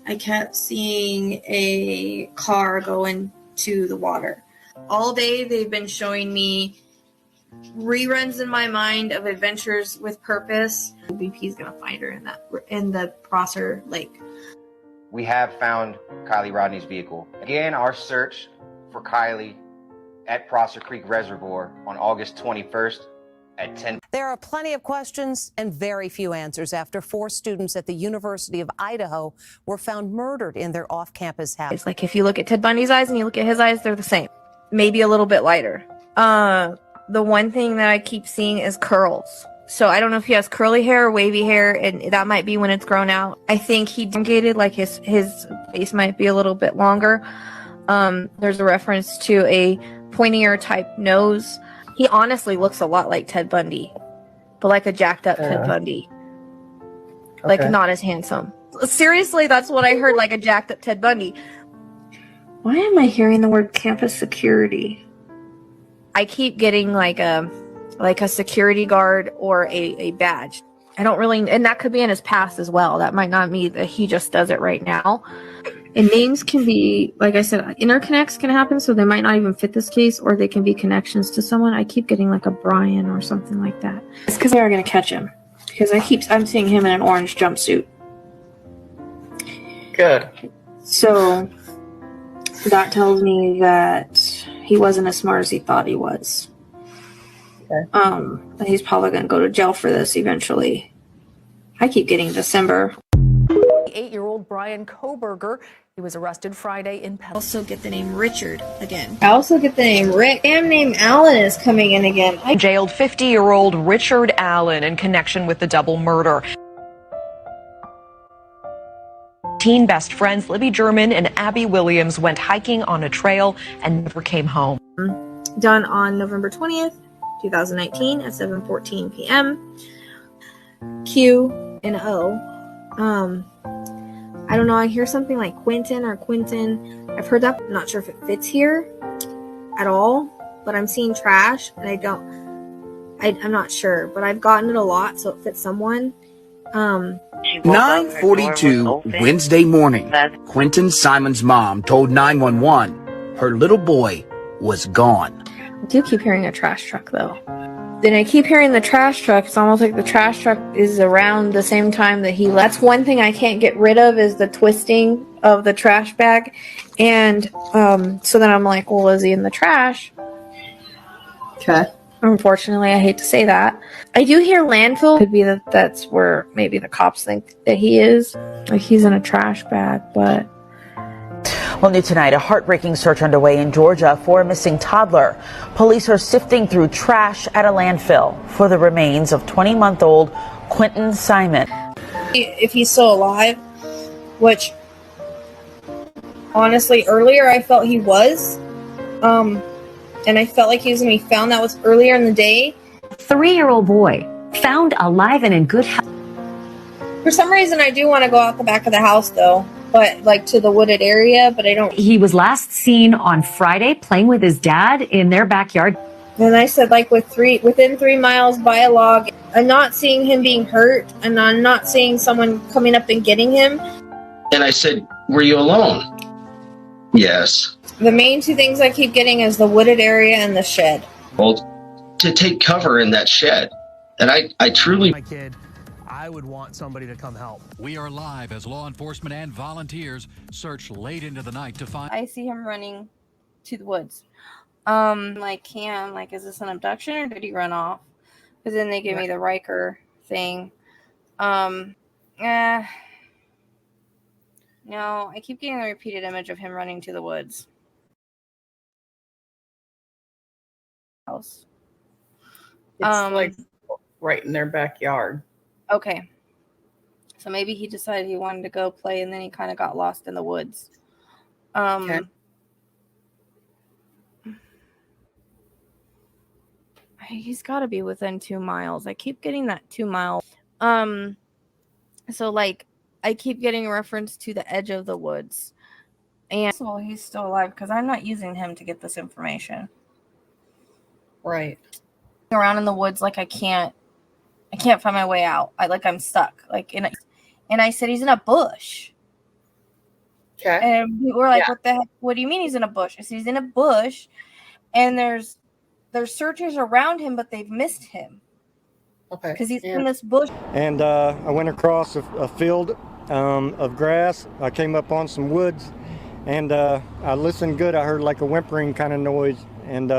I kept seeing a car go into the water. All day they've been showing me reruns in my mind of Adventures with Purpose. BP's gonna find her in the Prosser Lake. We have found Kylie Rodney's vehicle. Again, our search for Kylie at Prosser Creek Reservoir on August 21st at 10. There are plenty of questions and very few answers after 4 students at the University of Idaho were found murdered in their off-campus house. It's like if you look at Ted Bundy's eyes and you look at his eyes, they're the same. Maybe a little bit lighter. The one thing that I keep seeing is curls. So I don't know if he has curly hair or wavy hair, and that might be when it's grown out. I think he elongated, like his face might be a little bit longer. There's a reference to a pointier type nose. He honestly looks a lot like Ted Bundy, but like a jacked up Ted Bundy. Like not as handsome. Seriously, that's what I heard, like a jacked up Ted Bundy. Why am I hearing the word campus security? I keep getting like a security guard or a badge. I don't really, and that could be in his past as well. That might not mean that he just does it right now. And names can be, like I said, interconnects can happen, so they might not even fit this case, or they can be connections to someone. I keep getting like a Brian or something like that. It's because they are going to catch him. Because I'm seeing him in an orange jumpsuit. Good. So that tells me that he wasn't as smart as he thought he was. Okay. He's probably going to go to jail for this eventually. I keep getting December. 8-year-old Brian Koberger. He was arrested Friday in I also get the name Richard again. I also get the name Rick. Damn name Allen is coming in again. Jailed 50-year-old Richard Allen in connection with the double murder. Teen best friends Libby German and Abby Williams went hiking on a trail and never came home. Done on November 20th, 2019 at 7:14 p.m. Q and O. I don't know, I hear something like Quentin or Quinton. I've heard that. I'm not sure if it fits here at all, but I'm seeing trash and I'm not sure, but I've gotten it a lot, so it fits someone. 9:42 Wednesday morning, Quentin Simon's mom told 911 her little boy was gone. I do keep hearing a trash truck though. Then I keep hearing the trash truck. It's almost like the trash truck is around the same time that he left. That's one thing I can't get rid of is the twisting of the trash bag. And so then I'm like, well, is he in the trash? Okay. Unfortunately, I hate to say that. I do hear landfill. Could be that's where maybe the cops think that he is. Like he's in a trash bag, but... Well, new tonight, a heartbreaking search underway in Georgia for a missing toddler. Police are sifting through trash at a landfill for the remains of 20-month-old Quentin Simon. If he's still alive, which honestly earlier I felt he was, and I felt like he was going to be found. That was earlier in the day. 3-year-old boy found alive and in good health. For some reason, I do want to go out the back of the house though. But like to the wooded area, but I don't. He was last seen on Friday playing with his dad in their backyard. And I said, like within 3 miles by a log. I'm not seeing him being hurt, and I'm not seeing someone coming up and getting him. And I said, "Were you alone?" Yes. The main 2 things I keep getting is the wooded area and the shed. Well, to take cover in that shed, and I truly. My kid. I would want somebody to come help. We are live as law enforcement and volunteers search late into the night to find. I see him running to the woods. Like, Cam, like, is this an abduction or did he run off? Because then they give me the Riker thing. No, I keep getting the repeated image of him running to the woods. It's like right in their backyard. Okay. So maybe he decided he wanted to go play and then he kind of got lost in the woods. Okay. He's got to be within 2 miles. I keep getting that 2 miles. So like I keep getting a reference to the edge of the woods. And so he's still alive because I'm not using him to get this information. Right. Around in the woods like I can't find my way out. I'm stuck. And I said he's in a bush. Okay. And we were like, what the heck? What do you mean he's in a bush? I said he's in a bush and there's searchers around him, but they've missed him. Okay. Because he's in this bush. And I went across a field of grass. I came up on some woods and I listened good. I heard like a whimpering kind of noise. And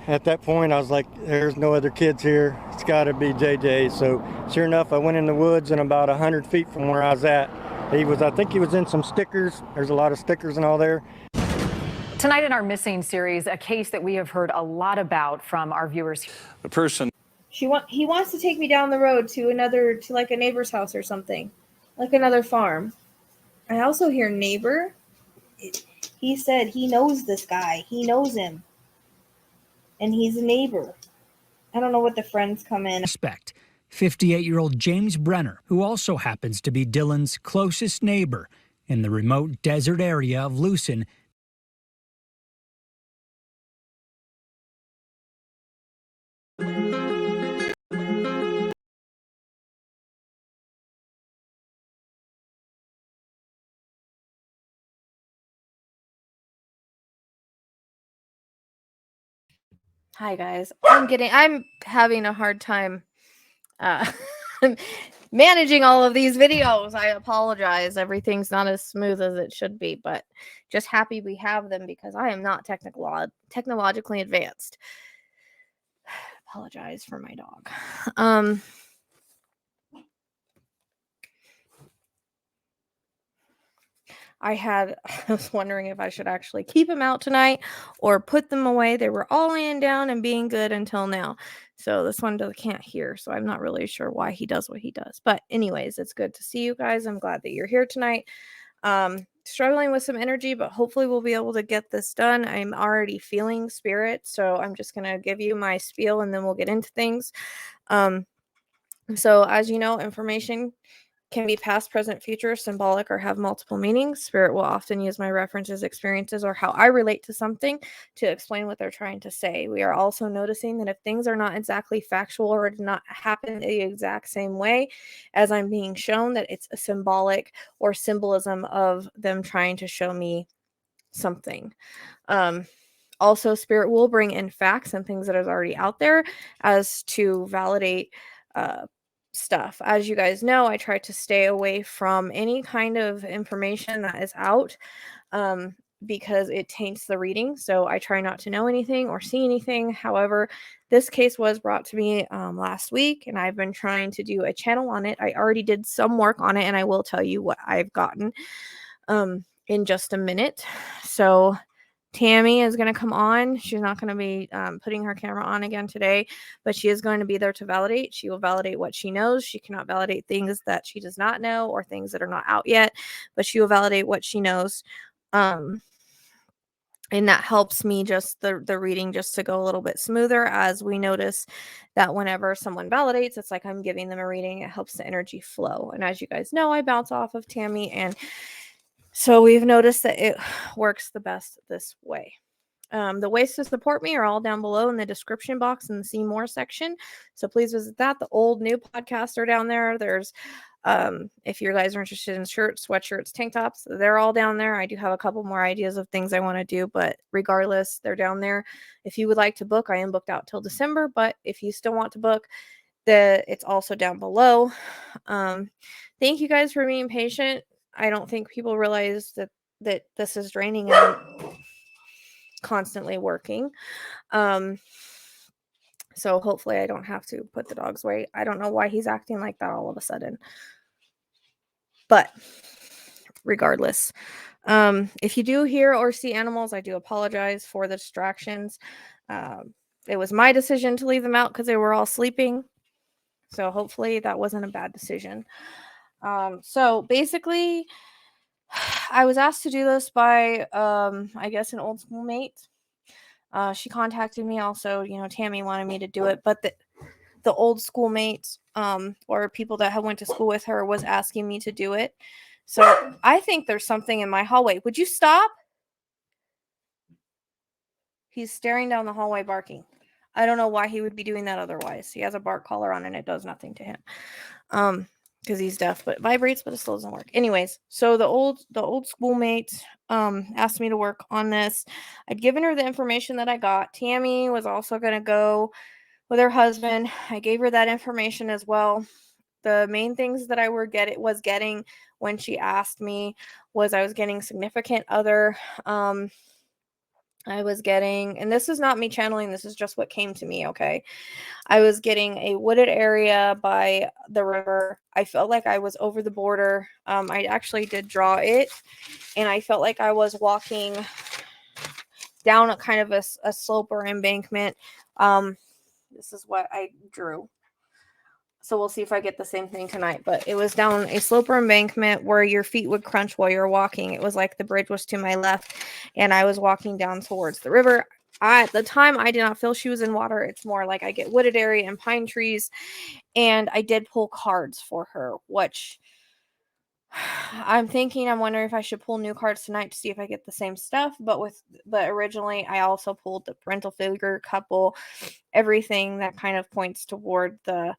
at that point, I was like, there's no other kids here. It's got to be JJ. So sure enough, I went in the woods and about 100 feet from where I was at, I think he was in some stickers. There's a lot of stickers and all there. Tonight in our Missing series, a case that we have heard a lot about from our viewers. The person. He wants to take me down the road to like a neighbor's house or something, like another farm. I also hear neighbor. He said he knows this guy. He knows him. And he's a neighbor. I don't know what the friends come in. Suspect, 58-year-old James Brenner, who also happens to be Dylan's closest neighbor in the remote desert area of Lucin. Hi guys. I'm having a hard time managing all of these videos. I apologize. Everything's not as smooth as it should be, but just happy we have them because I am not technologically advanced. Apologize for my dog. I was wondering if I should actually keep them out tonight or put them away. They were all laying down and being good until now. So this one can't hear. So I'm not really sure why he does what he does. But anyways, it's good to see you guys. I'm glad that you're here tonight. Struggling with some energy, but hopefully we'll be able to get this done. I'm already feeling spirit. So I'm just going to give you my spiel and then we'll get into things. So as you know, information can be past, present, future, symbolic, or have multiple meanings. Spirit will often use my references, experiences, or how I relate to something to explain what they're trying to say. We are also noticing that if things are not exactly factual or did not happen the exact same way as I'm being shown, that it's a symbolic or symbolism of them trying to show me something. Also, Spirit will bring in facts and things that is already out there as to validate stuff. As you guys know, I try to stay away from any kind of information that is out because it taints the reading. So I try not to know anything or see anything. However, this case was brought to me last week and I've been trying to do a channel on it. I already did some work on it and I will tell you what I've gotten in just a minute. So Tammy is going to come on. She's not going to be putting her camera on again today, but she is going to be there to validate. She will validate what she knows. She cannot validate things that she does not know or things that are not out yet, but she will validate what she knows. And that helps me just the reading just to go a little bit smoother, as we notice that whenever someone validates, it's like I'm giving them a reading. It helps the energy flow. And as you guys know, I bounce off of Tammy, and so we've noticed that it works the best this way. The ways to support me are all down below in the description box in the See More section. So please visit that. The old new podcasts are down there. There's, if you guys are interested in shirts, sweatshirts, tank tops, they're all down there. I do have a couple more ideas of things I want to do, but regardless, they're down there. If you would like to book, I am booked out till December, but if you still want to book, it's also down below. Thank you guys for being patient. I don't think people realize that this is draining. constantly working. So hopefully I don't have to put the dogs away. I don't know why he's acting like that all of a sudden. But regardless, if you do hear or see animals, I do apologize for the distractions. It was my decision to leave them out because they were all sleeping. So hopefully that wasn't a bad decision. So basically, I was asked to do this by, I guess, an old schoolmate. She contacted me also, Tammy wanted me to do it, but the old schoolmates, or people that had went to school with her was asking me to do it. So I think there's something in my hallway. Would you stop? He's staring down the hallway barking. I don't know why he would be doing that otherwise. He has a bark collar on and it does nothing to him. Because he's deaf, but it vibrates, but it still doesn't work. Anyways, so the old schoolmate asked me to work on this. I'd given her the information that I got. Tammy was also going to go with her husband. I gave her that information as well. The main things that I was getting when she asked me was I was getting significant other. I was getting, and this is not me channeling, this is just what came to me, okay? I was getting a wooded area by the river. I felt like I was over the border. I actually did draw it, and I felt like I was walking down a kind of a slope or embankment. This is what I drew. So we'll see if I get the same thing tonight. But it was down a slope or embankment where your feet would crunch while you're walking. It was like the bridge was to my left, and I was walking down towards the river. At the time, I did not feel she was in water. It's more like I get wooded area and pine trees. And I did pull cards for her, which I'm wondering if I should pull new cards tonight to see if I get the same stuff. But originally, I also pulled the parental figure, couple, everything that kind of points toward the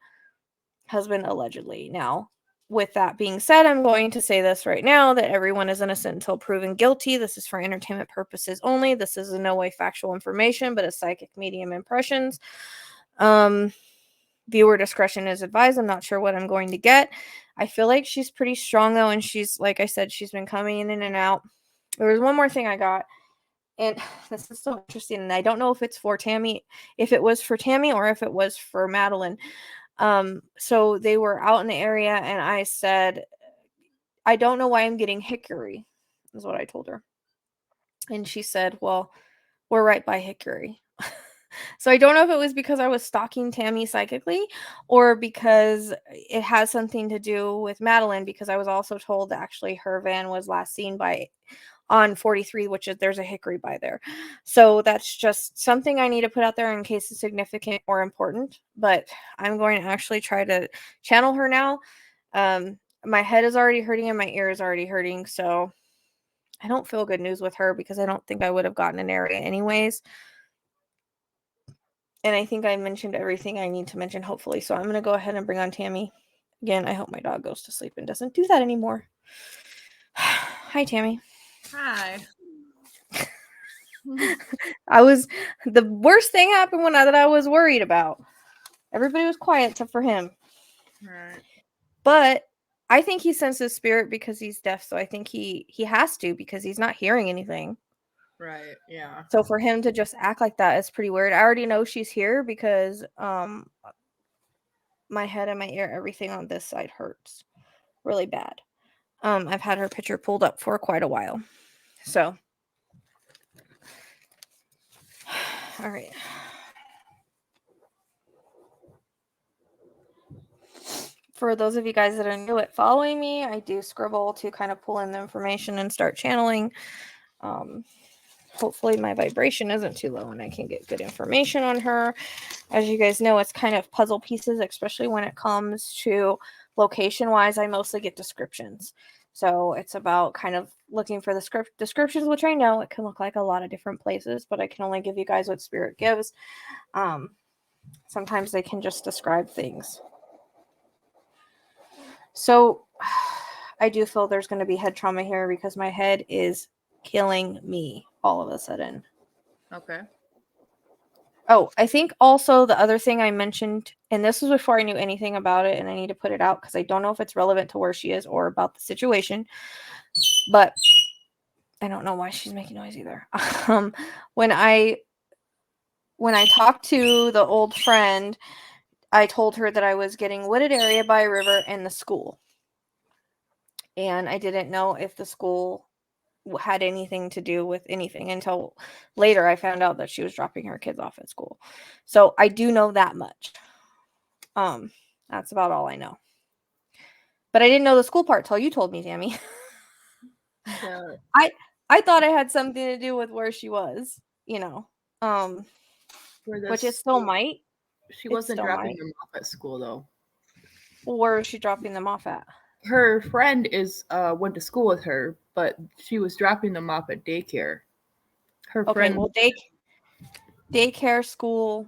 husband allegedly. Now, with that being said, I'm going to say this right now, that everyone is innocent until proven guilty. This is for entertainment purposes only. This is in no way factual information, but a psychic medium impressions. Viewer discretion is advised. I'm not sure what I'm going to get. I feel like she's pretty strong though, and she's, like I said, she's been coming in and out. There was one more thing I got, and this is so interesting, and I don't know if it's for Tammy, if it was for Tammy or if it was for Madeline. So they were out in the area, and I said, I don't know why I'm getting hickory, is what I told her. And she said, well, we're right by hickory. So I don't know if it was because I was stalking Tammy psychically, or because it has something to do with Madeline, because I was also told that actually her van was last seen on 43, which is, there's a hickory by there. So that's just something I need to put out there in case it's significant or important. But I'm going to actually try to channel her now. My head is already hurting and my ear is already hurting. So I don't feel good news with her, because I don't think I would have gotten an area anyways. And I think I mentioned everything I need to mention, hopefully. So I'm going to go ahead and bring on Tammy. Again, I hope my dog goes to sleep and doesn't do that anymore. Hi, Tammy. Hi. The worst thing happened that I was worried about. Everybody was quiet except for him. Right. But I think he senses spirit because he's deaf. So I think he has to, because he's not hearing anything. Right. Yeah. So for him to just act like that is pretty weird. I already know she's here because my head and my ear, everything on this side hurts really bad. I've had her picture pulled up for quite a while. So, all right. For those of you guys that are new at following me, I do scribble to kind of pull in the information and start channeling. Hopefully my vibration isn't too low and I can get good information on her. As you guys know, it's kind of puzzle pieces, especially when it comes to location-wise. I mostly get descriptions. So it's about kind of looking for the descriptions, which I know it can look like a lot of different places, but I can only give you guys what spirit gives. Sometimes they can just describe things. So I do feel there's going to be head trauma here, because my head is killing me all of a sudden. Okay. Oh, I think also the other thing I mentioned, and this was before I knew anything about it, and I need to put it out because I don't know if it's relevant to where she is or about the situation, but I don't know why she's making noise either. When I talked to the old friend, I told her that I was getting wooded area by a river and the school. And I didn't know if the school had anything to do with anything until later I found out that she was dropping her kids off at school. So I do know that much. That's about all I know. But I didn't know the school part till you told me, Tammy. I thought it had something to do with where she was, which it still might. She wasn't dropping them off at school though. Where is she dropping them off at? Her friend went to school with her, but she was dropping them off at daycare. Her friend. Well, daycare, school,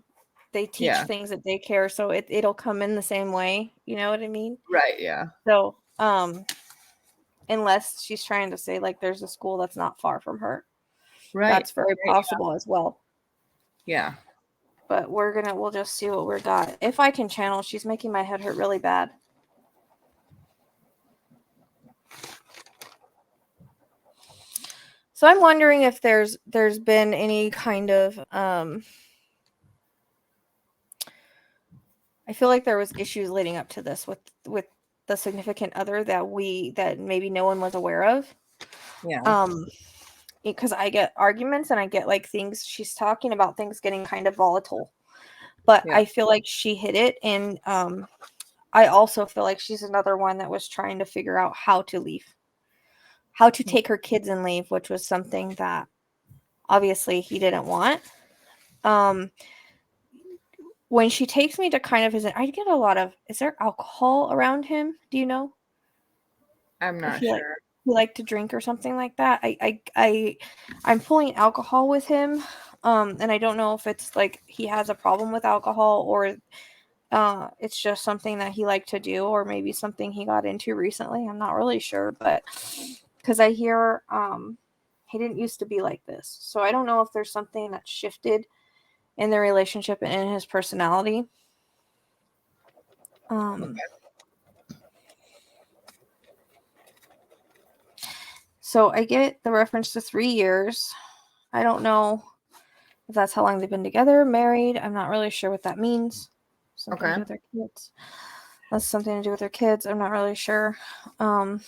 they teach things at daycare, so it'll come in the same way. You know what I mean? Right. Yeah. So, unless she's trying to say like there's a school that's not far from her, right? That's very possible as well. Yeah. But we'll just see what we got. If I can channel, she's making my head hurt really bad. So I'm wondering if there's been any kind of I feel like there was issues leading up to this with the significant other that maybe no one was aware of. Yeah. Because I get arguments and I get like things she's talking about things getting kind of volatile. But I feel like she hit it, and I also feel like she's another one that was trying to figure out how to leave. How to take her kids and leave, which was something that obviously he didn't want. When she takes me to kind of visit, I get a lot of, is there alcohol around him? Do you know? I'm not sure. He like to drink or something like that. I'm pulling alcohol with him. And I don't know if it's like he has a problem with alcohol or it's just something that he liked to do, or maybe something he got into recently. I'm not really sure, but because I hear he didn't used to be like this. So I don't know if there's something that shifted in their relationship and in his personality. So I get the reference to 3 years. I don't know if that's how long they've been together, married. I'm not really sure what that means. Something to do with their kids. That's something to do with their kids. I'm not really sure. But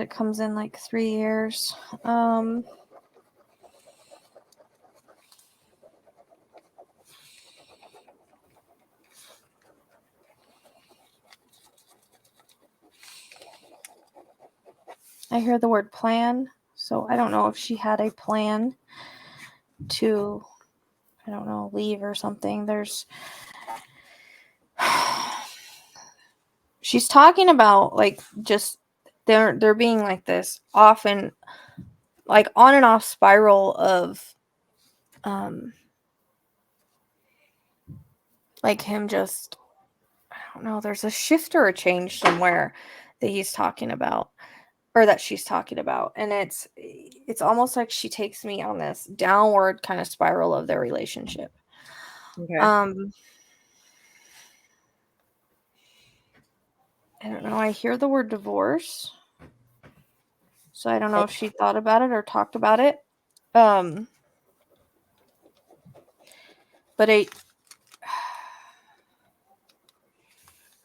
it comes in like 3 years. I hear the word plan, so I don't know if she had a plan to, I don't know, leave or something. She's talking about like just they're being like this often, like on and off spiral of like him just, I don't know, there's a shift or a change somewhere that he's talking about, or that she's talking about, and it's almost like she takes me on this downward kind of spiral of their relationship. I don't know, I hear the word divorce, so I don't know if she thought about it or talked about it. But I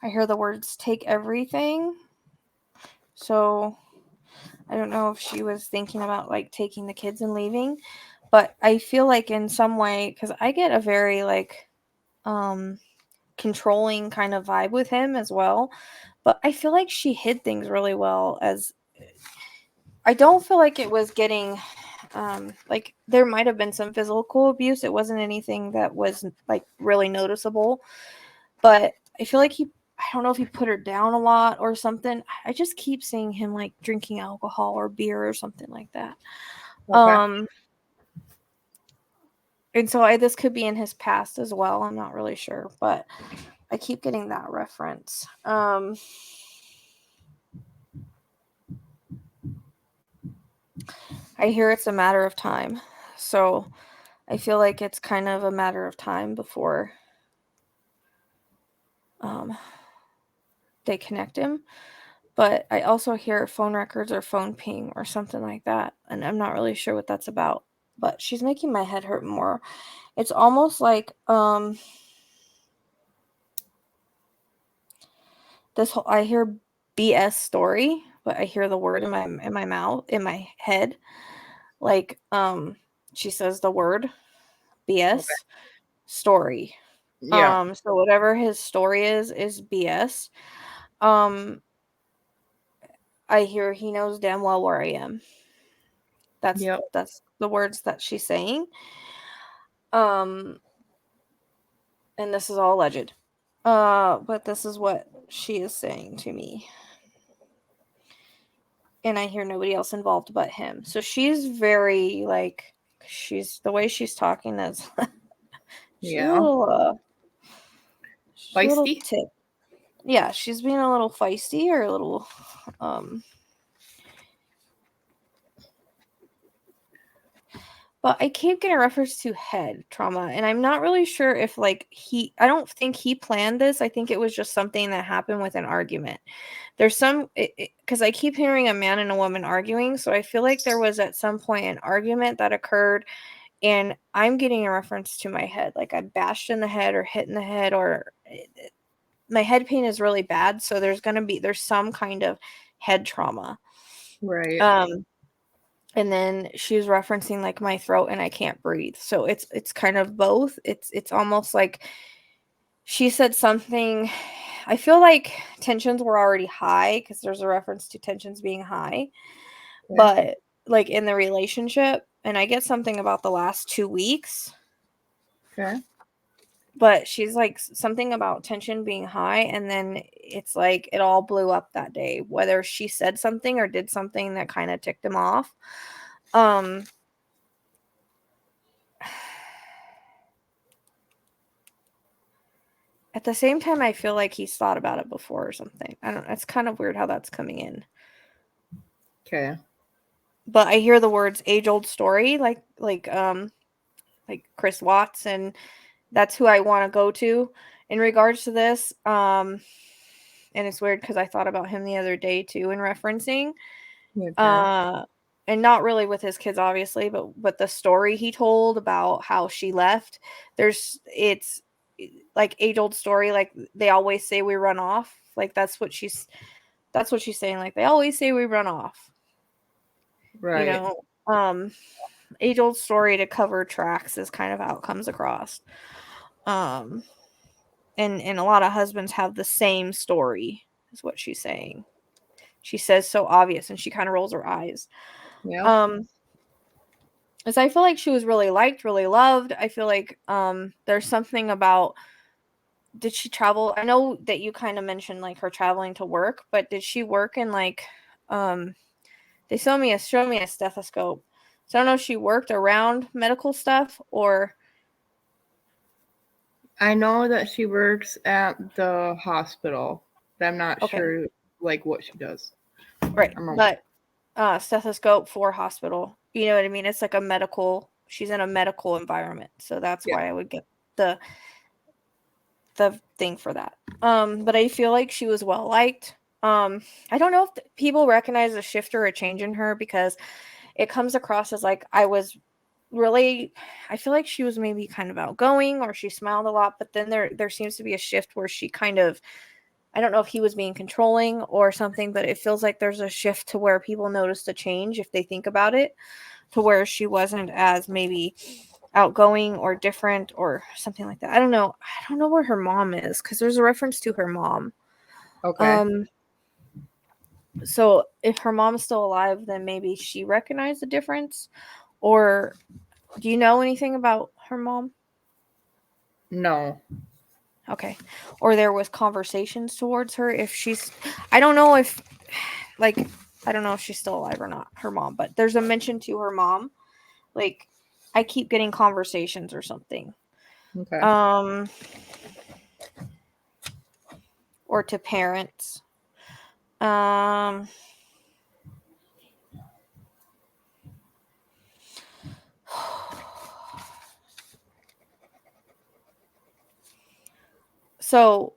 hear the words take everything, so I don't know if she was thinking about like taking the kids and leaving, but I feel like in some way, because I get a very like controlling kind of vibe with him as well, but I feel like she hid things really well. As I don't feel like it was getting like there might have been some physical abuse. It wasn't anything that was like really noticeable, but I feel like I don't know if he put her down a lot or something. I just keep seeing him like drinking alcohol or beer or something like that. And so this could be in his past as well. I'm not really sure, but I keep getting that reference. I hear it's a matter of time. So I feel like it's kind of a matter of time before they connect him. But I also hear phone records or phone ping or something like that, and I'm not really sure what that's about. But she's making my head hurt more. It's almost like this whole, I hear BS story, but I hear the word in my mouth, in my head. Like she says the word BS story. Yeah. So whatever his story is BS. I hear he knows damn well where I am. That's the words that she's saying. And this is all alleged. But this is what she is saying to me. And I hear nobody else involved but him. So she's very like, the way she's talking is she's a little feisty. Yeah, she's being a little feisty or a little but I keep getting a reference to head trauma, and I'm not really sure if like I don't think he planned this. I think it was just something that happened with an argument. There's some, because I keep hearing a man and a woman arguing, so I feel like there was at some point an argument that occurred, and I'm getting a reference to my head, like I bashed in the head or hit in the head, or my head pain is really bad, so there's some kind of head trauma. Right. And then she was referencing like my throat and I can't breathe. So it's kind of both. It's almost like she said something. I feel like tensions were already high because there's a reference to tensions being high. Yeah. But like in the relationship, and I get something about the last 2 weeks. Okay. But she's like something about tension being high, and then it's like it all blew up that day, whether she said something or did something that kind of ticked him off. At the same time, I feel like he's thought about it before or something. I don't know. It's kind of weird how that's coming in. Okay. But I hear the words age-old story, like Chris Watts, and that's who I want to go to in regards to this. And it's weird because I thought about him the other day too in referencing. Okay. And not really with his kids, obviously, but the story he told about how she left. It's like age-old story, like they always say we run off. Like that's what she's saying. Like they always say we run off. Right. You know, age-old story to cover tracks is kind of how it comes across. And a lot of husbands have the same story, is what she's saying. She says so obvious, and she kind of rolls her eyes. Yeah. As I feel like she was really liked, really loved. I feel like there's something about, did she travel? I know that you kind of mentioned like her traveling to work, but did she work in like they showed me a stethoscope. So I don't know if she worked around medical stuff or I know that she works at the hospital, but I'm not sure like what she does. Right. But stethoscope for hospital. You know what I mean? It's like she's in a medical environment. So that's why I would get the thing for that. But I feel like she was well liked. I don't know if people recognize a shift or a change in her, because it comes across as like I feel like she was maybe kind of outgoing, or she smiled a lot, but then there seems to be a shift where she kind of, I don't know if he was being controlling or something, but it feels like there's a shift to where people notice the change if they think about it, to where she wasn't as maybe outgoing or different or something like that. I don't know where her mom is, because there's a reference to her mom. Okay. So if her mom's still alive, then maybe she recognized the difference. Or do you know anything about her mom? No. Okay. Or there was conversations towards her. I don't know if she's still alive or not, her mom, but there's a mention to her mom. Like, I keep getting conversations or something. Okay. Or to parents. So,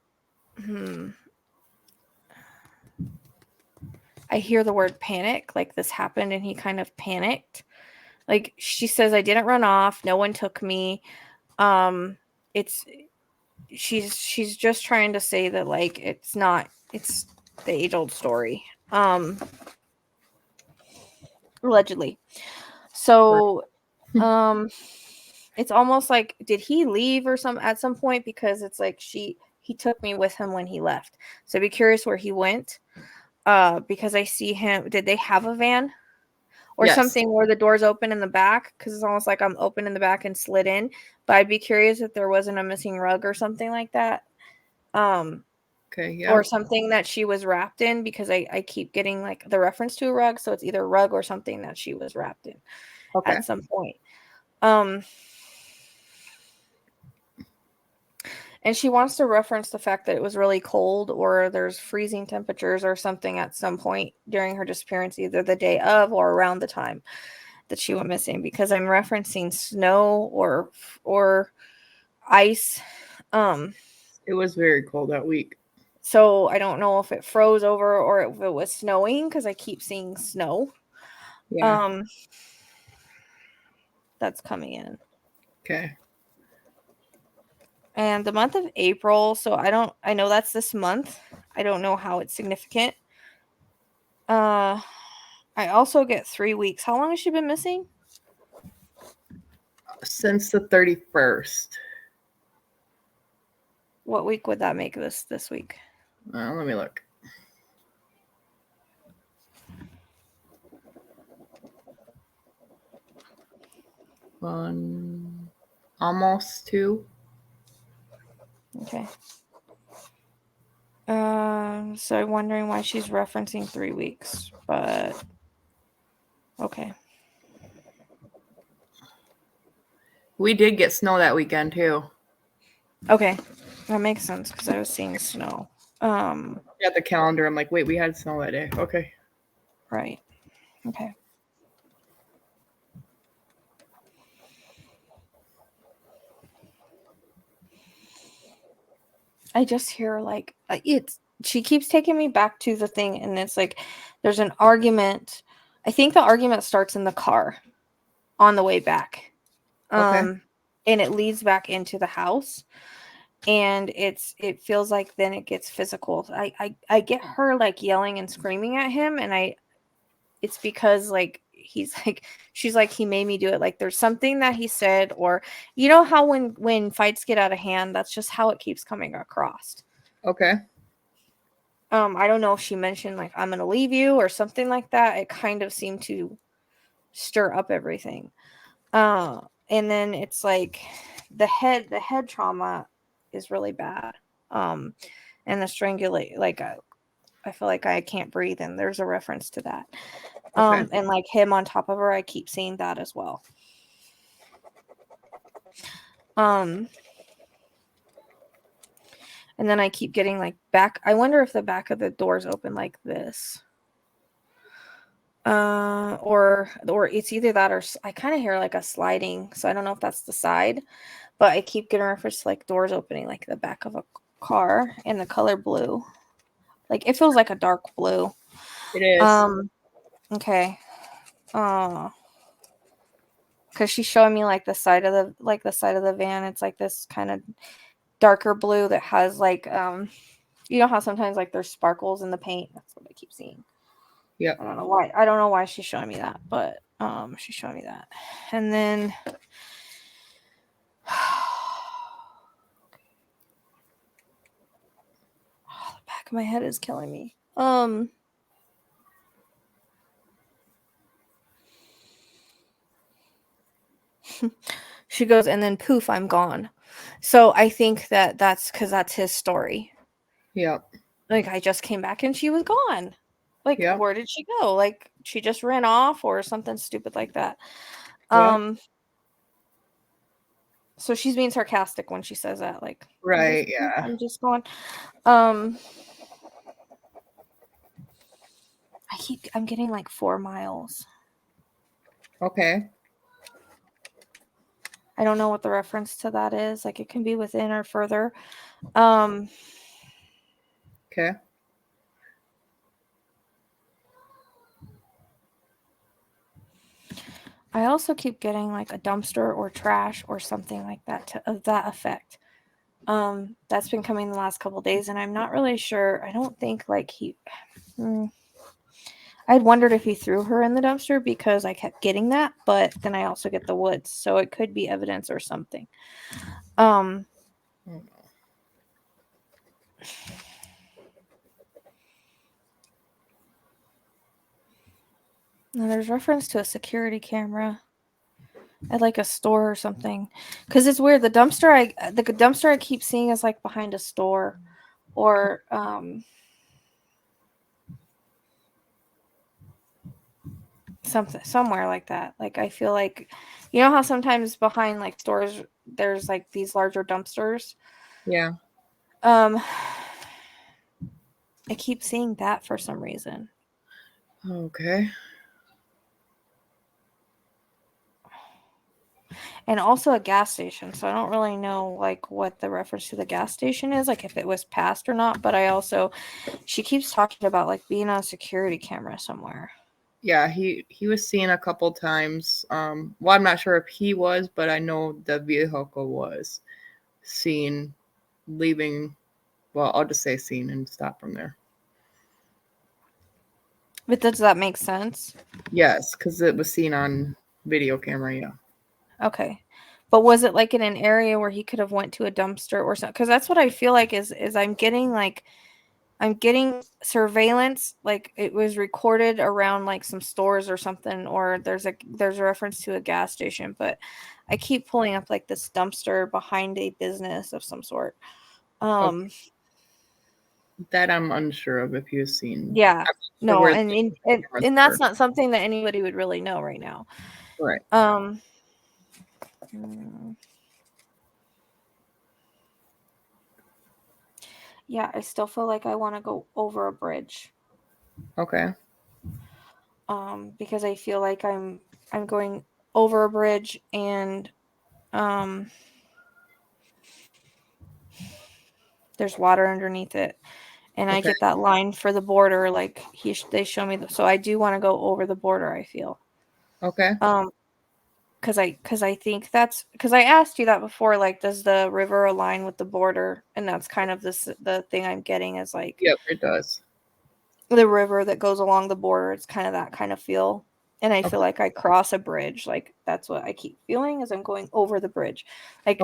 I hear the word panic, like this happened and he kind of panicked. Like she says, I didn't run off. No one took me. She's just trying to say that like it's the age old story. Allegedly. So it's almost like, did he leave or at some point? Because it's like he took me with him when he left. So I'd be curious where he went. Because I see him. Did they have a van or something where the doors open in the back? Because it's almost like I'm open in the back and slid in. But I'd be curious if there wasn't a missing rug or something like that. Okay, yeah. Or something that she was wrapped in, because I keep getting like the reference to a rug, so it's either rug or something that she was wrapped in at some point. And she wants to reference the fact that it was really cold or there's freezing temperatures or something at some point during her disappearance, either the day of or around the time that she went missing, because I'm referencing snow or ice. It was very cold that week. So I don't know if it froze over or if it was snowing, because I keep seeing snow. Yeah. That's coming in. Okay. And the month of April, so I know that's this month. I don't know how it's significant. I also get 3 weeks. How long has she been missing? Since the 31st. What week would that make this week? Let me look. Almost 2. Okay. So I'm wondering why she's referencing 3 weeks, but okay. We did get snow that weekend too. Okay, that makes sense because I was seeing snow. At the calendar, I'm like, wait, we had snow that day. Okay. Right. Okay. I just hear like she keeps taking me back to the thing, and it's like there's an argument. I think the argument starts in the car on the way back. And it leads back into the house, and it feels like then it gets physical. I get her like yelling and screaming at him, and it's because like she's like, he made me do it. Like there's something that he said, or you know how when fights get out of hand, that's just how it keeps coming across. Okay. I don't know if she mentioned like I'm gonna leave you or something like that. It kind of seemed to stir up everything. And then it's like the head trauma is really bad. And the strangulate, like I feel like I can't breathe, and there's a reference to that. And like him on top of her, I keep seeing that as well. And then I keep getting like back. I wonder if the back of the door's open like this. Or it's either that or I kind of hear like a sliding. So I don't know if that's the side, but I keep getting reference to like doors opening, like the back of a car in the color blue. Like it feels like a dark blue. It is. Okay. Because she's showing me like the side of the van. It's like this kind of darker blue that has like you know how sometimes like there's sparkles in the paint. That's what I keep seeing. Yeah. I don't know why she's showing me that, but she's showing me that. And then the back of my head is killing me. She goes, and then poof, I'm gone. So I think that's because that's his story. Yeah. Like I just came back and she was gone. Like where did she go? Like she just ran off or something stupid like that. So she's being sarcastic when she says that. Like right, I'm just going. I'm getting like 4 miles. Okay. I don't know what the reference to that is. Like it can be within or further. Okay. I also keep getting like a dumpster or trash or something like that of that effect. That's been coming the last couple of days, and I'm not really sure. I don't think like I'd wondered if he threw her in the dumpster because I kept getting that, but then I also get the woods, so it could be evidence or something. Now there's reference to a security camera at like a store or something, because it's weird. The dumpster I keep seeing is like behind a store, or somewhere like that. Like I feel like, you know how sometimes behind like stores there's like these larger dumpsters. Yeah. I keep seeing that for some reason. Okay. And also a gas station. So I don't really know like what the reference to the gas station is, like if it was passed or not. But she keeps talking about like being on a security camera somewhere. Yeah, he was seen a couple times. Well, I'm not sure if he was, but I know the vehicle was seen leaving. Well, I'll just say seen and stop from there. But does that make sense? Yes, because it was seen on video camera. Yeah. Okay. But was it like in an area where he could have went to a dumpster or something? Because that's what I feel like is I'm getting surveillance, like it was recorded around like some stores or something, or there's a reference to a gas station, but I keep pulling up like this dumpster behind a business of some sort. Okay. That I'm unsure of if you've seen. Yeah. Sure No, and that's not something that anybody would really know right now. Right. Yeah, I still feel like I want to go over a bridge. Okay. Because I feel like I'm going over a bridge, and there's water underneath it, and I get that line for the border, like they show me so I do want to go over the border, I feel. Okay. Because I think that's because I asked you that before, like does the river align with the border, and that's kind of the thing I'm getting is like, yep, it does. The river that goes along the border, it's kind of that kind of feel. And I feel like I cross a bridge, like that's what I keep feeling as I'm going over the bridge. Like,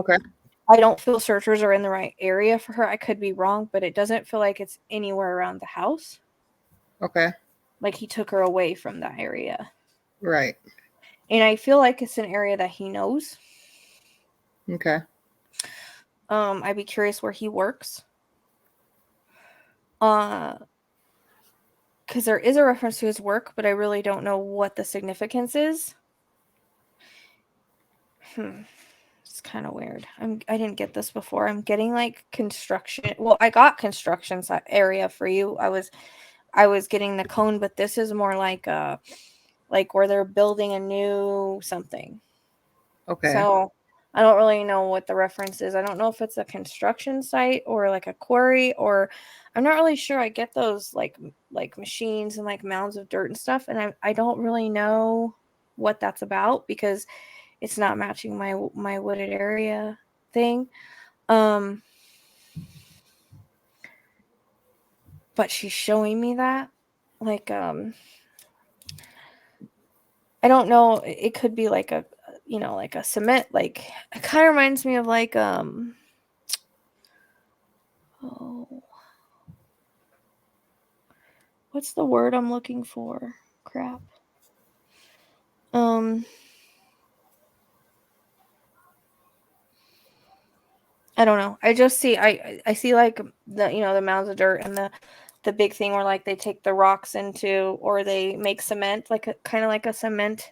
I don't feel searchers are in the right area for her. I could be wrong, but it doesn't feel like it's anywhere around the house. Okay. Like he took her away from that area. Right. And I feel like it's an area that he knows. Okay. I'd be curious where he works. Because there is a reference to his work, but I really don't know what the significance is. It's kind of weird. I didn't get this before. I'm getting like construction. Well, I got construction area for you. I was getting the cone, but this is more like where they're building a new something. Okay. So I don't really know what the reference is. I don't know if it's a construction site or like a quarry, or I'm not really sure. I get those like machines and like mounds of dirt and stuff, and I don't really know what that's about because it's not matching my wooded area thing. But she's showing me that like I don't know, it could be like a like a cement, like it kind of reminds me of like what's the word I'm looking for? Crap. I don't know. I just see I see like the the mounds of dirt and the big thing where like they take the rocks into, or they make cement, like kind of like a cement,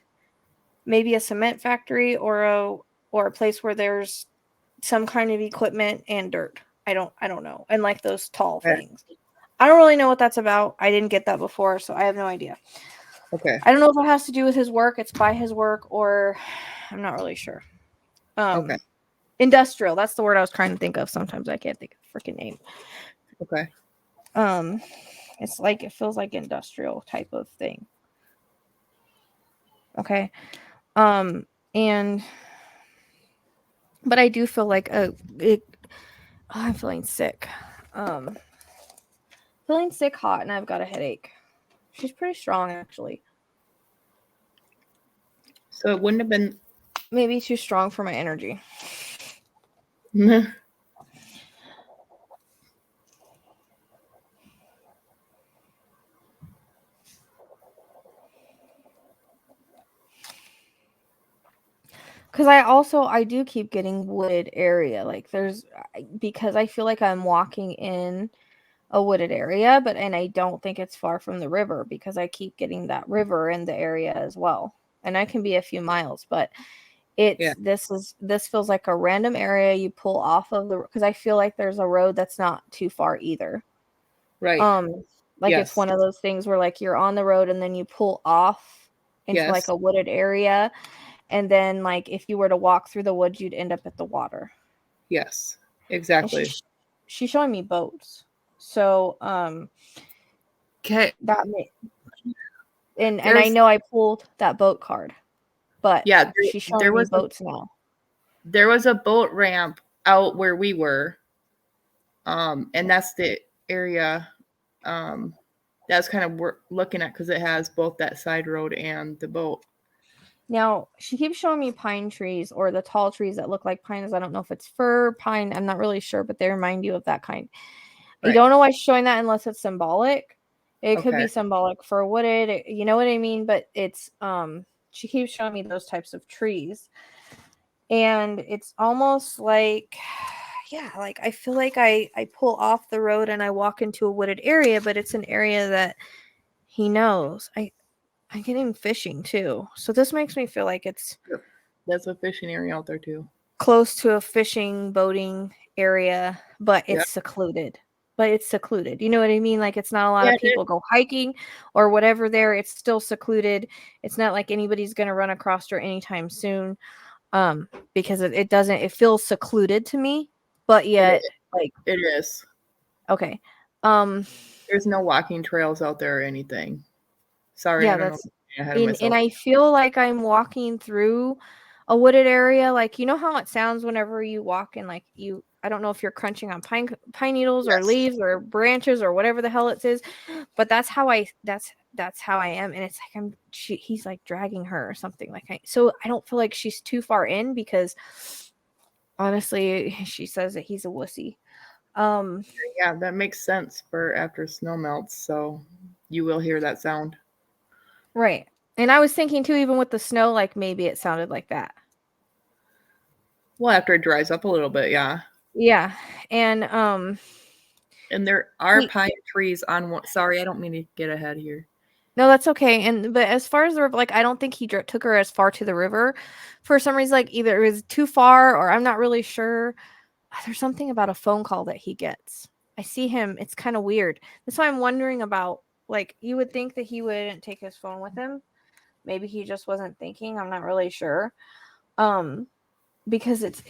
maybe a cement factory or a place where there's some kind of equipment and dirt. I don't know. And like those tall things. I don't really know what that's about. I didn't get that before, so I have no idea. Okay. I don't know if it has to do with his work, it's by his work, or I'm not really sure. Okay. Industrial, that's the word I was trying to think of. Sometimes I can't think of the freaking name. Okay. It's like it feels like industrial type of thing. Okay. And but I do feel like I'm feeling sick. Feeling sick, hot, and I've got a headache. She's pretty strong, actually. So it wouldn't have been maybe too strong for my energy. Because I do keep getting wooded area. Like because I feel like I'm walking in a wooded area, and I don't think it's far from the river because I keep getting that river in the area as well. And I can be a few miles, but this feels like a random area you pull off of because I feel like there's a road that's not too far either. Right. It's one of those things where like you're on the road and then you pull off into like a wooded area. And then, like, if you were to walk through the woods, you'd end up at the water. Yes, exactly. She's showing me boats. So, okay. And I know I pulled that boat card, but she's showing me boats now. There was a boat ramp out where we were, and that's the area that's kind of looking at because it has both that side road and the boat. Now, she keeps showing me pine trees or the tall trees that look like pines. I don't know if it's fir, pine. I'm not really sure, but they remind you of that kind. Right. I don't know why she's showing that unless it's symbolic. It could be symbolic for wooded. You know what I mean? But it's she keeps showing me those types of trees. And it's almost like, like I feel like I pull off the road and I walk into a wooded area, but it's an area that he knows. I'm getting fishing too. So this makes me feel like that's a fishing area out there too. Close to a fishing, boating area, but it's secluded. You know what I mean? Like it's not a lot of people go hiking or whatever there. It's still secluded. It's not like anybody's going to run across her anytime soon. Because it feels secluded to me, but yet like it is. Okay. There's no walking trails out there or anything. Sorry, I don't know. And I feel like I'm walking through a wooded area. Like, you know how it sounds whenever you walk and like I don't know if you're crunching on pine needles or leaves or branches or whatever the hell it is, but that's how I am. And it's like he's like dragging her or something so I don't feel like she's too far in because honestly, she says that he's a wussy. Yeah, that makes sense for after snow melts. So you will hear that sound. Right. And I was thinking too, even with the snow, like maybe it sounded like that. Well, after it dries up a little bit, yeah. Yeah. And there are pine trees on one. Sorry, I don't mean to get ahead here. No, that's okay. But as far as the river, like I don't think he took her as far to the river for some reason. Like either it was too far or I'm not really sure. There's something about a phone call that he gets. I see him. It's kind of weird. That's why I'm wondering about. Like, you would think that he wouldn't take his phone with him. Maybe he just wasn't thinking. I'm not really sure. Because it's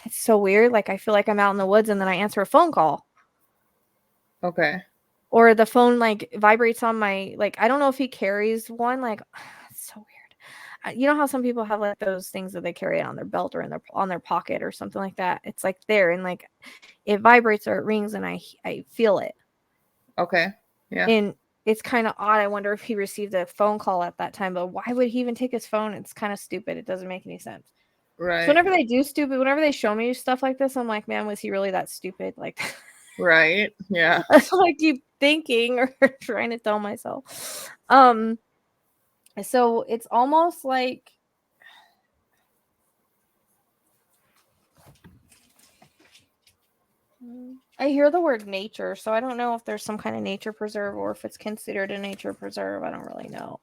so weird. Like, I feel like I'm out in the woods and then I answer a phone call. Okay. Or the phone, like, vibrates on my, like, I don't know if he carries one. Like, it's so weird. You know how some people have, like, those things that they carry on their belt or on their pocket or something like that? It's, like, there. And, like, it vibrates or it rings and I feel it. Okay. Yeah. And it's kind of odd. I wonder if he received a phone call at that time, but why would he even take his phone? It's kind of stupid. It doesn't make any sense. Right. So whenever they show me stuff like this, I'm like, man, was he really that stupid? Like, right. Yeah. That's what I keep thinking or trying to tell myself. So it's almost like I hear the word nature, so I don't know if there's some kind of nature preserve or if it's considered a nature preserve. I don't really know.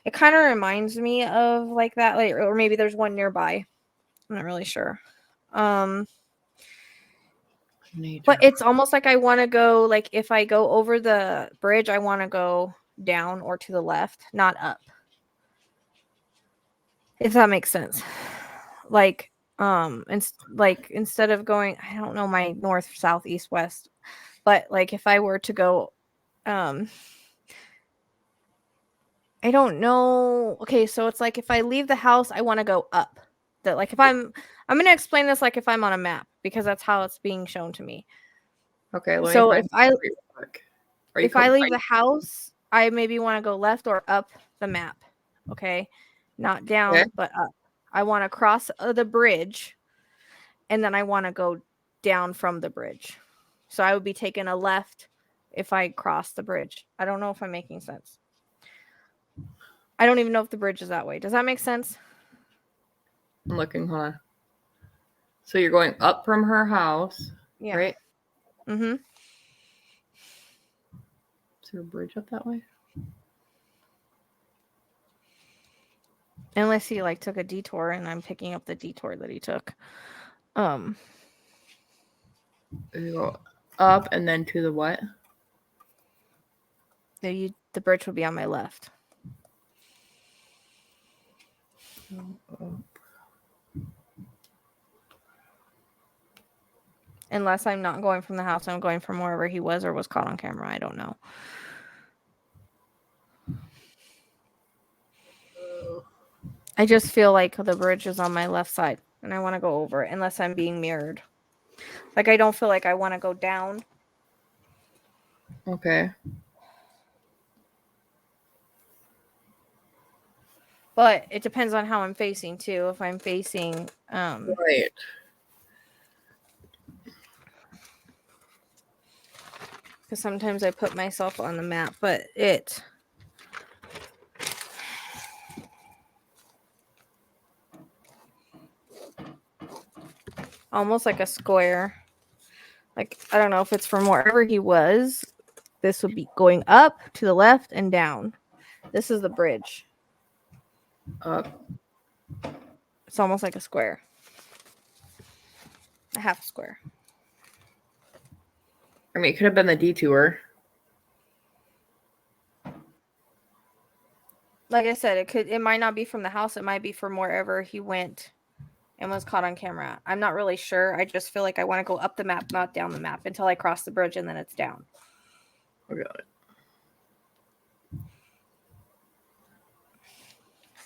It kind of reminds me of like that, like, or maybe there's one nearby. I'm not really sure. But it's almost like I want to go, like if I go over the bridge, I want to go down or to the left, not up. If that makes sense. Like, instead of going, I don't know my north, south, east, west, but like if I were to go I don't know. Okay, so it's like if I leave the house, I want to go up. Like if I'm going to explain this like if I'm on a map because that's how it's being shown to me. Okay, let me So find it real quick. if I leave the house, I maybe want to go left or up the map. Okay, not down, Okay. but up. I want to cross the bridge, and then I want to go down from the bridge. So I would be taking a left if I cross the bridge. I don't know if I'm making sense. I don't even know if the bridge is that way. Does that make sense? I'm looking, hold on. So you're going up from her house, Yeah. right? Mm-hmm. Is there a bridge up that way? Unless he like took a detour and I'm picking up the detour that he took. You go up and then to the what? The bridge would be on my left. Unless I'm not going from the house, I'm going from wherever he was or was caught on camera. I don't know. I just feel like the bridge is on my left side and I want to go over it unless I'm being mirrored. Like I don't feel like I want to go down. Okay. But it depends on how I'm facing too. If I'm facing right. Because sometimes I put myself on the map, but it almost like a square. Like, I don't know if it's from wherever he was. This would be going up to the left and down. This is the bridge. Up. It's almost like a square. A half square. I mean, it could have been the detour. Like I said, it might not be from the house. It might be from wherever he went and was caught on camera. I'm not really sure. I just feel like I want to go up the map, not down the map, until I cross the bridge and then it's down. I got it.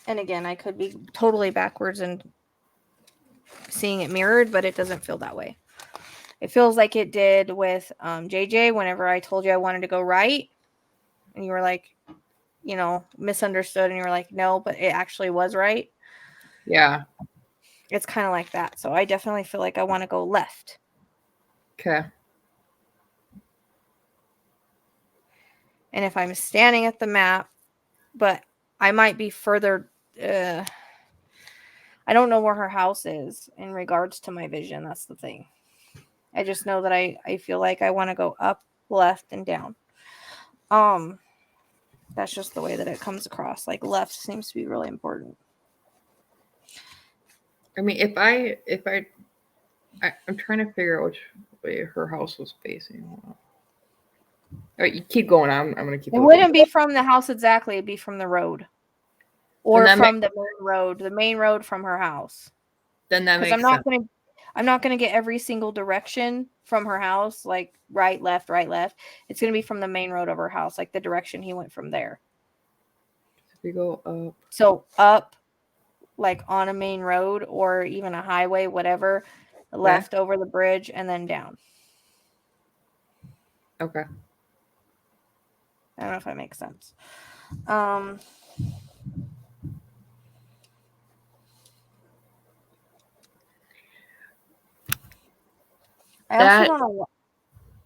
And again, I could be totally backwards and seeing it mirrored, but it doesn't feel that way. It feels like it did with JJ whenever I told you I wanted to go right. And you were like, you know, misunderstood. And you were like, no, but it actually was right. Yeah. It's kind of like that. So I definitely feel like I want to go left. Okay. And if I'm standing at the map, but I might be further, I don't know where her house is in regards to my vision. That's the thing. I just know that I feel like I want to go up, left, and down. That's just the way that it comes across. Like left seems to be really important. I mean, I'm trying to figure out which way her house was facing. All right, you keep going. I'm gonna keep. It wouldn't be from the house exactly. It'd be from the road, or from the main road. The main road from her house. Then that makes sense. I'm not gonna get every single direction from her house, like right, left, right, left. It's gonna be from the main road of her house, like the direction he went from there. If we go up. So up, like on a main road or even a highway, whatever, left over the bridge and then down. Okay. I don't know if that makes sense. I also don't know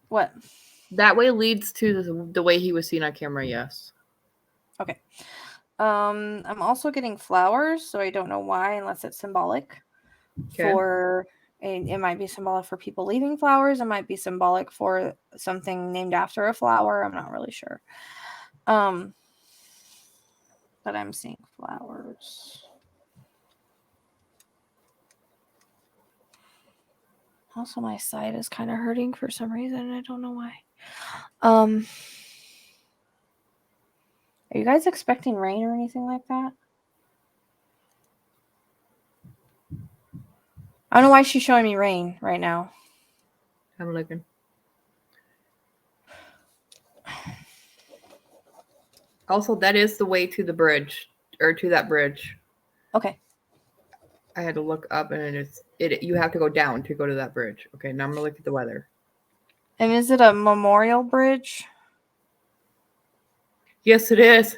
what. That way leads to the way he was seen on camera, yes. Okay. I'm also getting flowers, so I don't know why, unless it's symbolic for. It might be symbolic for people leaving flowers. It might be symbolic for something named after a flower. I'm not really sure. But I'm seeing flowers. Also, my side is kind of hurting for some reason. I don't know why. Are you guys expecting rain or anything like that? I don't know why she's showing me rain right now. I'm looking. Also, that is the way to the bridge, or to that bridge. Okay. I had to look up, and you have to go down to go to that bridge. Okay, now I'm gonna look at the weather. And is it a memorial bridge? Yes, it is.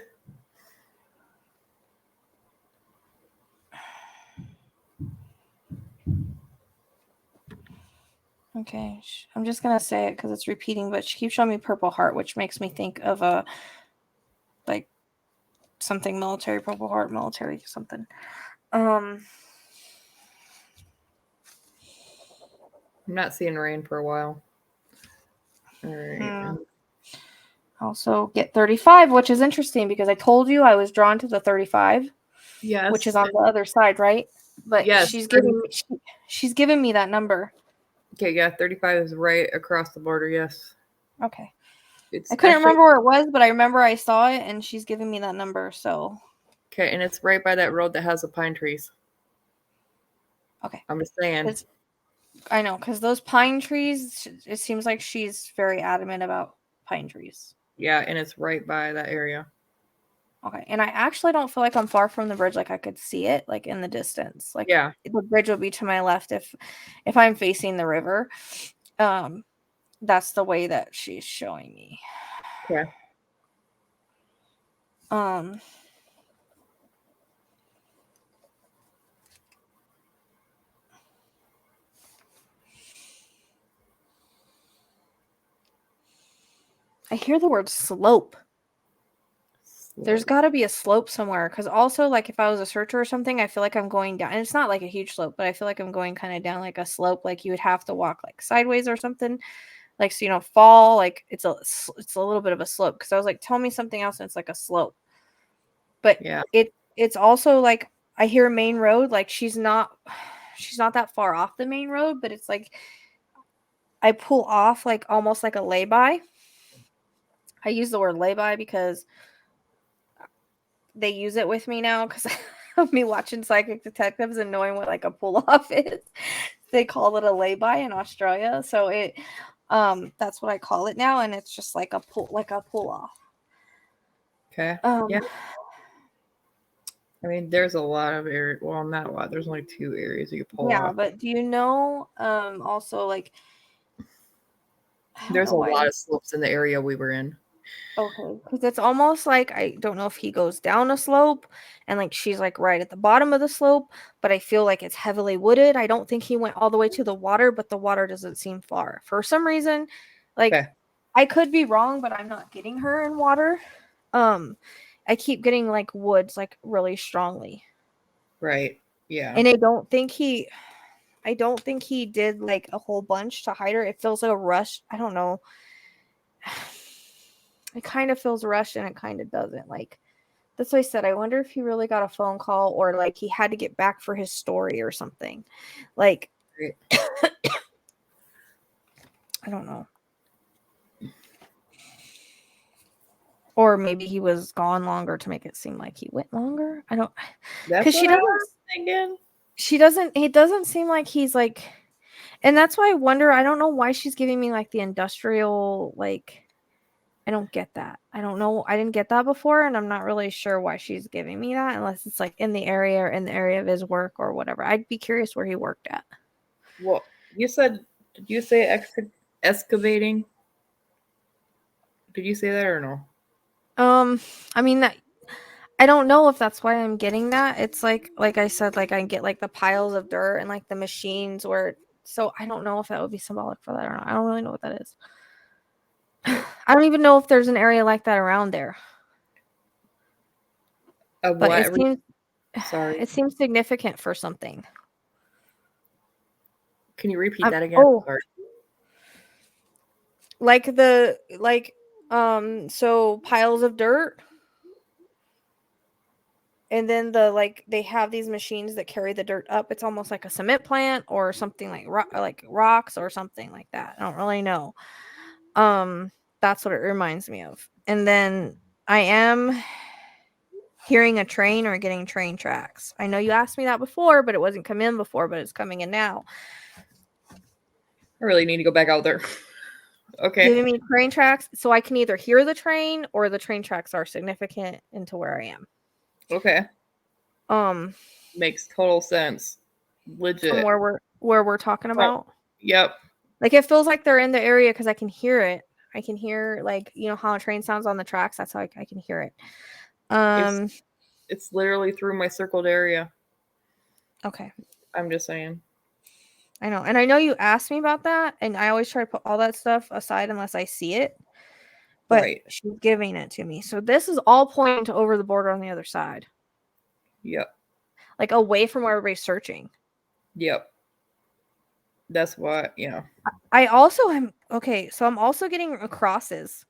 Okay, I'm just gonna say it because it's repeating, but she keeps showing me Purple Heart, which makes me think of a like something military, Purple Heart military something. I'm not seeing rain for a while. All right. Also get 35, which is interesting because I told you I was drawn to the 35. Yes. Which is on the other side, right? But yes, she's giving me that number. Okay, yeah, 35 is right across the border. Yes. Okay. It's I couldn't remember where it was, but I remember I saw it, and she's giving me that number. So. Okay, and it's right by that road that has the pine trees. Okay. I'm just saying. I know, because those pine trees, it seems like she's very adamant about pine trees. Yeah, and it's right by that area. Okay, and I actually don't feel like I'm far from the bridge. Like I could see it, like in the distance. Like yeah, the bridge would be to my left if I'm facing the river. That's the way that she's showing me. Yeah. I hear the word slope. There's got to be a slope somewhere, because also, like, if I was a searcher or something, I feel like I'm going down. And it's not like a huge slope, but I feel like I'm going kind of down like a slope. Like you would have to walk like sideways or something, like so fall. Like it's a little bit of a slope. Because I was like, tell me something else, and it's like a slope. But yeah, it's also like I hear a main road. Like she's not that far off the main road, but it's like I pull off like almost like a lay-by. I use the word lay-by because they use it with me now because of me watching Psychic Detectives and knowing what like a pull off is. They call it a lay-by in Australia, so it that's what I call it now, and it's just like a pull off. Okay. Yeah. I mean, there's a lot of area. Well, not a lot. There's only 2 areas you can pull off. Yeah, but do you know also like there's a lot of slopes in the area we were in. Okay, because it's almost like I don't know if he goes down a slope and like she's like right at the bottom of the slope, but I feel like it's heavily wooded. I don't think he went all the way to the water, but the water doesn't seem far. For some reason, like I could be wrong, but I'm not getting her in water. I keep getting like woods like really strongly. Right. Yeah. And I don't think he did like a whole bunch to hide her. It feels like a rush. I don't know. It kind of feels rushed and it kind of doesn't. Like that's what I said. I wonder if he really got a phone call or like he had to get back for his story or something. Like I don't know. Or maybe he was gone longer to make it seem like he went longer. I don't, because it doesn't seem like he's like, and that's why I wonder. I don't know why she's giving me like the industrial, like, I don't get that. I don't know. I didn't get that before, and I'm not really sure why she's giving me that unless it's like in the area or in the area of his work or whatever. I'd be curious where he worked at. Well, did you say excavating? Did you say that or no? I mean that I don't know if that's why I'm getting that. It's like I said, like I get like the piles of dirt and like the machines where, so I don't know if that would be symbolic for that or not. I don't really know what that is. I don't even know if there's an area like that around there. But it seems significant for something. Can you repeat that again? Oh, so piles of dirt. And then they have these machines that carry the dirt up. It's almost like a cement plant or something like rocks or something like that. I don't really know. That's what it reminds me of. And then I am hearing a train or getting train tracks. I know you asked me that before, but it wasn't come in before, but it's coming in now. I really need to go back out there. Okay. giving me train tracks, so I can either hear the train or the train tracks are significant into where I am. Okay. Makes total sense. Legit. From where we're talking about. Yep. Like it feels like they're in the area because I can hear it. I can hear like how a train sounds on the tracks. That's how I can hear it. It's literally through my circled area. Okay. I'm just saying. I know. And I know you asked me about that, and I always try to put all that stuff aside unless I see it. But Right. she's giving it to me. So this is all pointing to over the border on the other side. Yep. Like away from where everybody's searching. Yep. That's what, yeah. I also am okay, so I'm also getting crosses.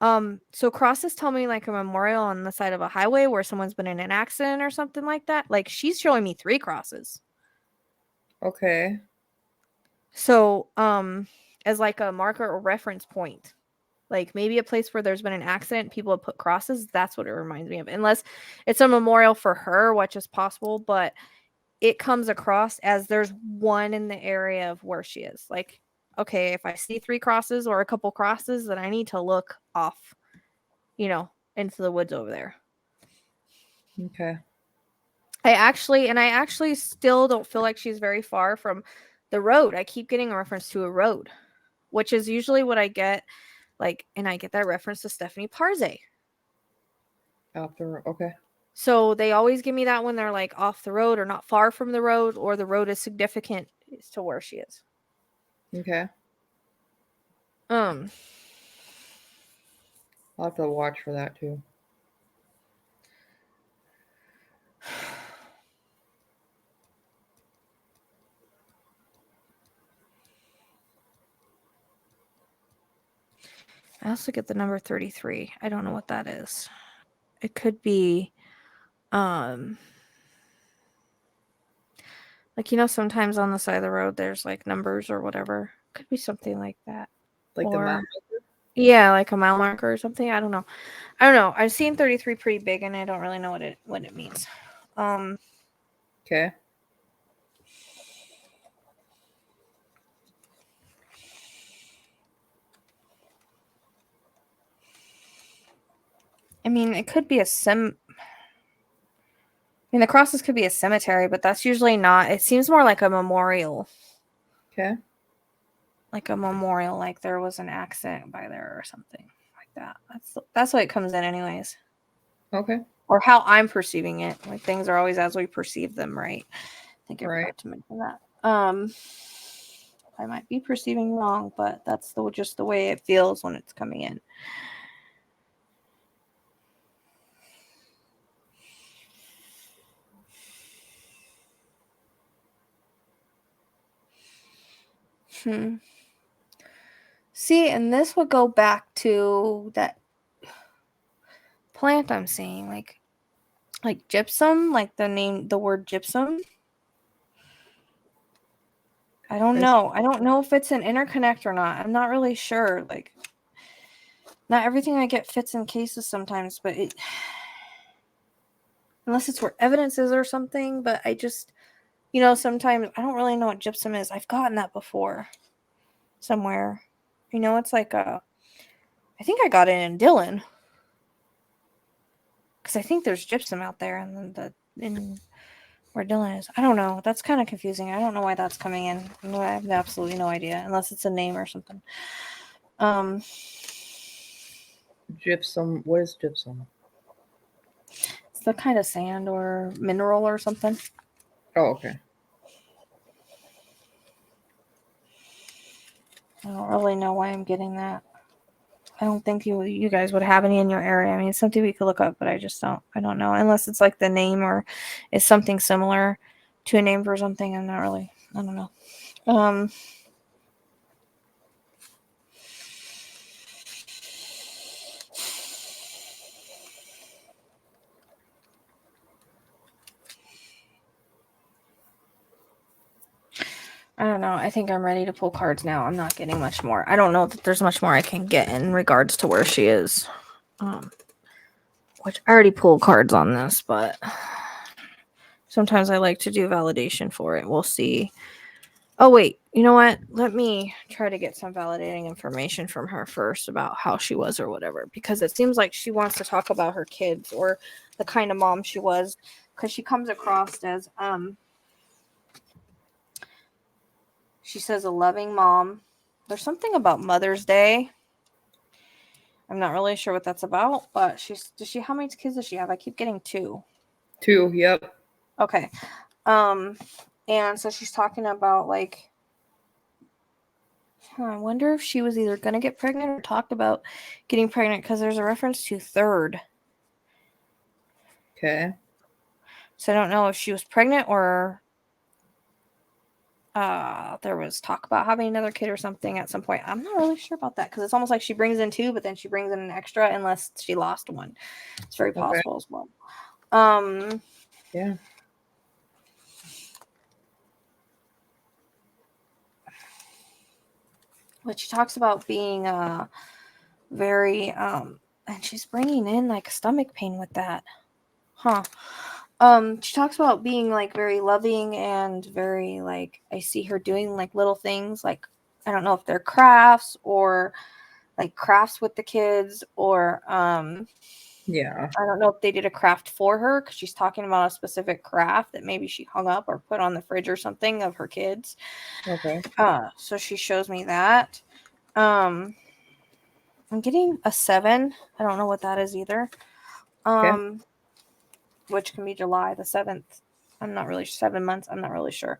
So crosses tell me like a memorial on the side of a highway where someone's been in an accident or something like that. Like she's showing me 3 crosses. Okay. So, as like a marker or reference point, like maybe a place where there's been an accident, people have put crosses. That's what it reminds me of. Unless it's a memorial for her, which is possible, but it comes across as there's one in the area of where she is. Like, okay, if I see 3 crosses or a couple crosses, then I need to look off, into the woods over there. Okay. I actually still don't feel like she's very far from the road. I keep getting a reference to a road, which is usually what I get, and I get that reference to Stephanie Parze. Okay. So they always give me that when they're like off the road or not far from the road, or the road is significant as to where she is. Okay. I'll have to watch for that too. I also get the number 33. I don't know what that is. It could be sometimes on the side of the road there's like numbers or whatever. Could be something like that. Like the mile marker? Yeah, like a mile marker or something. I don't know. I've seen 33 pretty big and I don't really know what it means. Okay. I mean, it could be the crosses could be a cemetery, but that's usually not. It seems more like a memorial. Okay. Like a memorial, like there was an accident by there or something like that. That's what it comes in anyways. Okay. Or how I'm perceiving it. Like things are always as we perceive them, right? I think I forgot to mention that. I might be perceiving wrong, but that's just the way it feels when it's coming in. See, and this would go back to that plant I'm seeing, like gypsum, like the word gypsum. I don't know. I don't know if it's an interconnect or not. I'm not really sure. Like, not everything I get fits in cases sometimes, but unless it's where evidence is or something. But I just, sometimes I don't really know what gypsum is. I've gotten that before somewhere. It's like I think I got it in Dillon. Because I think there's gypsum out there in where Dillon is. I don't know. That's kind of confusing. I don't know why that's coming in. I have absolutely no idea, unless it's a name or something. Gypsum. What is gypsum? It's the kind of sand or mineral or something. Oh, okay. I don't really know why I'm getting that. I don't think you guys would have any in your area. I mean, it's something we could look up, but I don't know. Unless it's like the name or is something similar to a name for something. I don't know. I don't know. I think I'm ready to pull cards now. I'm not getting much more. I don't know that there's much more I can get in regards to where she is. Which I already pulled cards on this, but sometimes I like to do validation for it. We'll see. Oh, wait. You know what? Let me try to get some validating information from her first about how she was or whatever, because it seems like she wants to talk about her kids or the kind of mom she was, because she comes across as, she says a loving mom. There's something about Mother's Day. I'm not really sure what that's about, but how many kids does she have? I keep getting 2. 2, yep. Okay. And so she's talking about, like, I wonder if she was either going to get pregnant or talked about getting pregnant, because there's a reference to 3rd. Okay. So I don't know if she was pregnant or there was talk about having another kid or something at some point. I'm not really sure about that, because it's almost like she brings in 2, but then she brings in an extra unless she lost one. It's very possible as well. Yeah. But she talks about being very and she's bringing in like stomach pain with that. She talks about being like very loving and very like, I see her doing like little things, like I don't know if they're crafts or like crafts with the kids, or yeah, I don't know if they did a craft for her, because she's talking about a specific craft that maybe she hung up or put on the fridge or something of her kids. Okay. So she shows me that. I'm getting a 7. I don't know what that is either. Which can be July the 7th. I'm not really 7 months. I'm not really sure.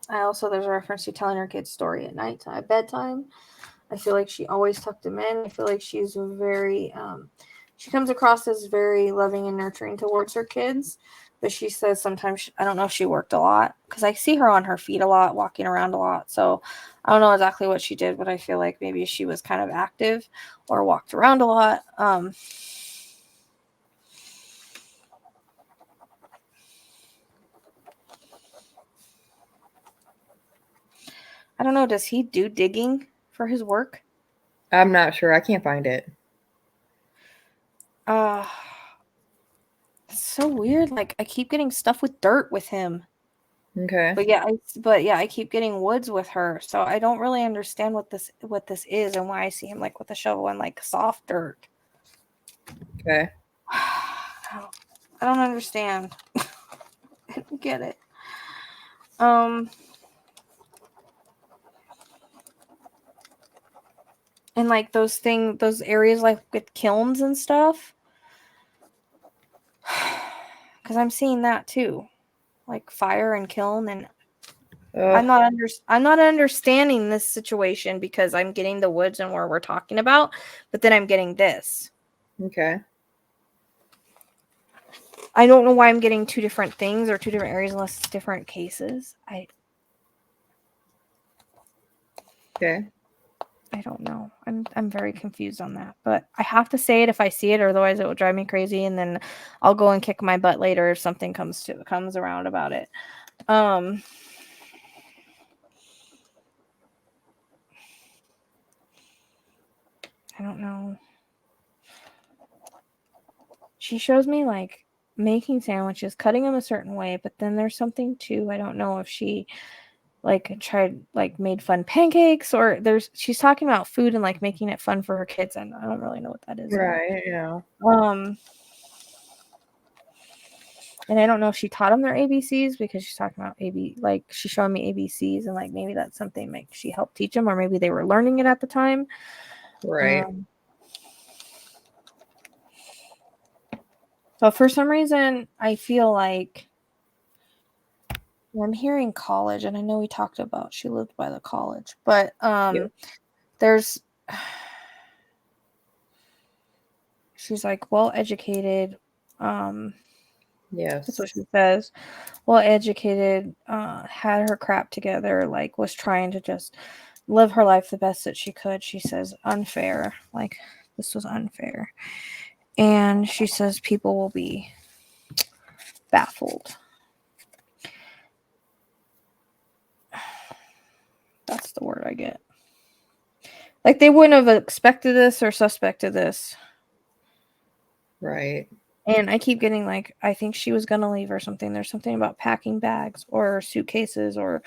There's a reference to telling her kids story at nighttime, bedtime. I feel like she always tucked them in. I feel like she's very, she comes across as very loving and nurturing towards her kids. But she says sometimes, I don't know if she worked a lot, because I see her on her feet a lot, walking around a lot. So I don't know exactly what she did, but I feel like maybe she was kind of active or walked around a lot. I don't know. Does he do digging for his work? I'm not sure. I can't find it. It's so weird. Like, I keep getting stuff with dirt with him. Okay. But yeah, I keep getting woods with her. So I don't really understand what this is and why I see him like with a shovel and like soft dirt. Okay. I don't understand. I don't get it. And like those areas like with kilns and stuff. Because I'm seeing that too. Like fire and kiln, and I'm not understanding this situation, because I'm getting the woods and where we're talking about, but then I'm getting this. Okay. I don't know why I'm getting 2 different things or 2 different areas unless it's different cases. Okay. I don't know. I'm very confused on that. But I have to say it if I see it, or otherwise it will drive me crazy, and then I'll go and kick my butt later if something comes around about it. I don't know. She shows me like making sandwiches, cutting them a certain way, but then there's something too. I don't know if she like tried like made fun pancakes, or she's talking about food and like making it fun for her kids, and I don't really know what that is. Right. Yeah. And I don't know if she taught them their ABCs, because she's talking about like she's showing me ABCs, and like maybe that's something like she helped teach them, or maybe they were learning it at the time. Right. But for some reason, I feel like I'm hearing college, and I know we talked about she lived by the college, but there's she's like well educated. Yes. That's what she says. Well educated, had her crap together, like was trying to just live her life the best that she could. She says unfair, like this was unfair. And she says people will be baffled. That's the word I get. Like they wouldn't have expected this or suspected this. Right. And I keep getting like, I think she was gonna leave or something. There's something about packing bags or suitcases or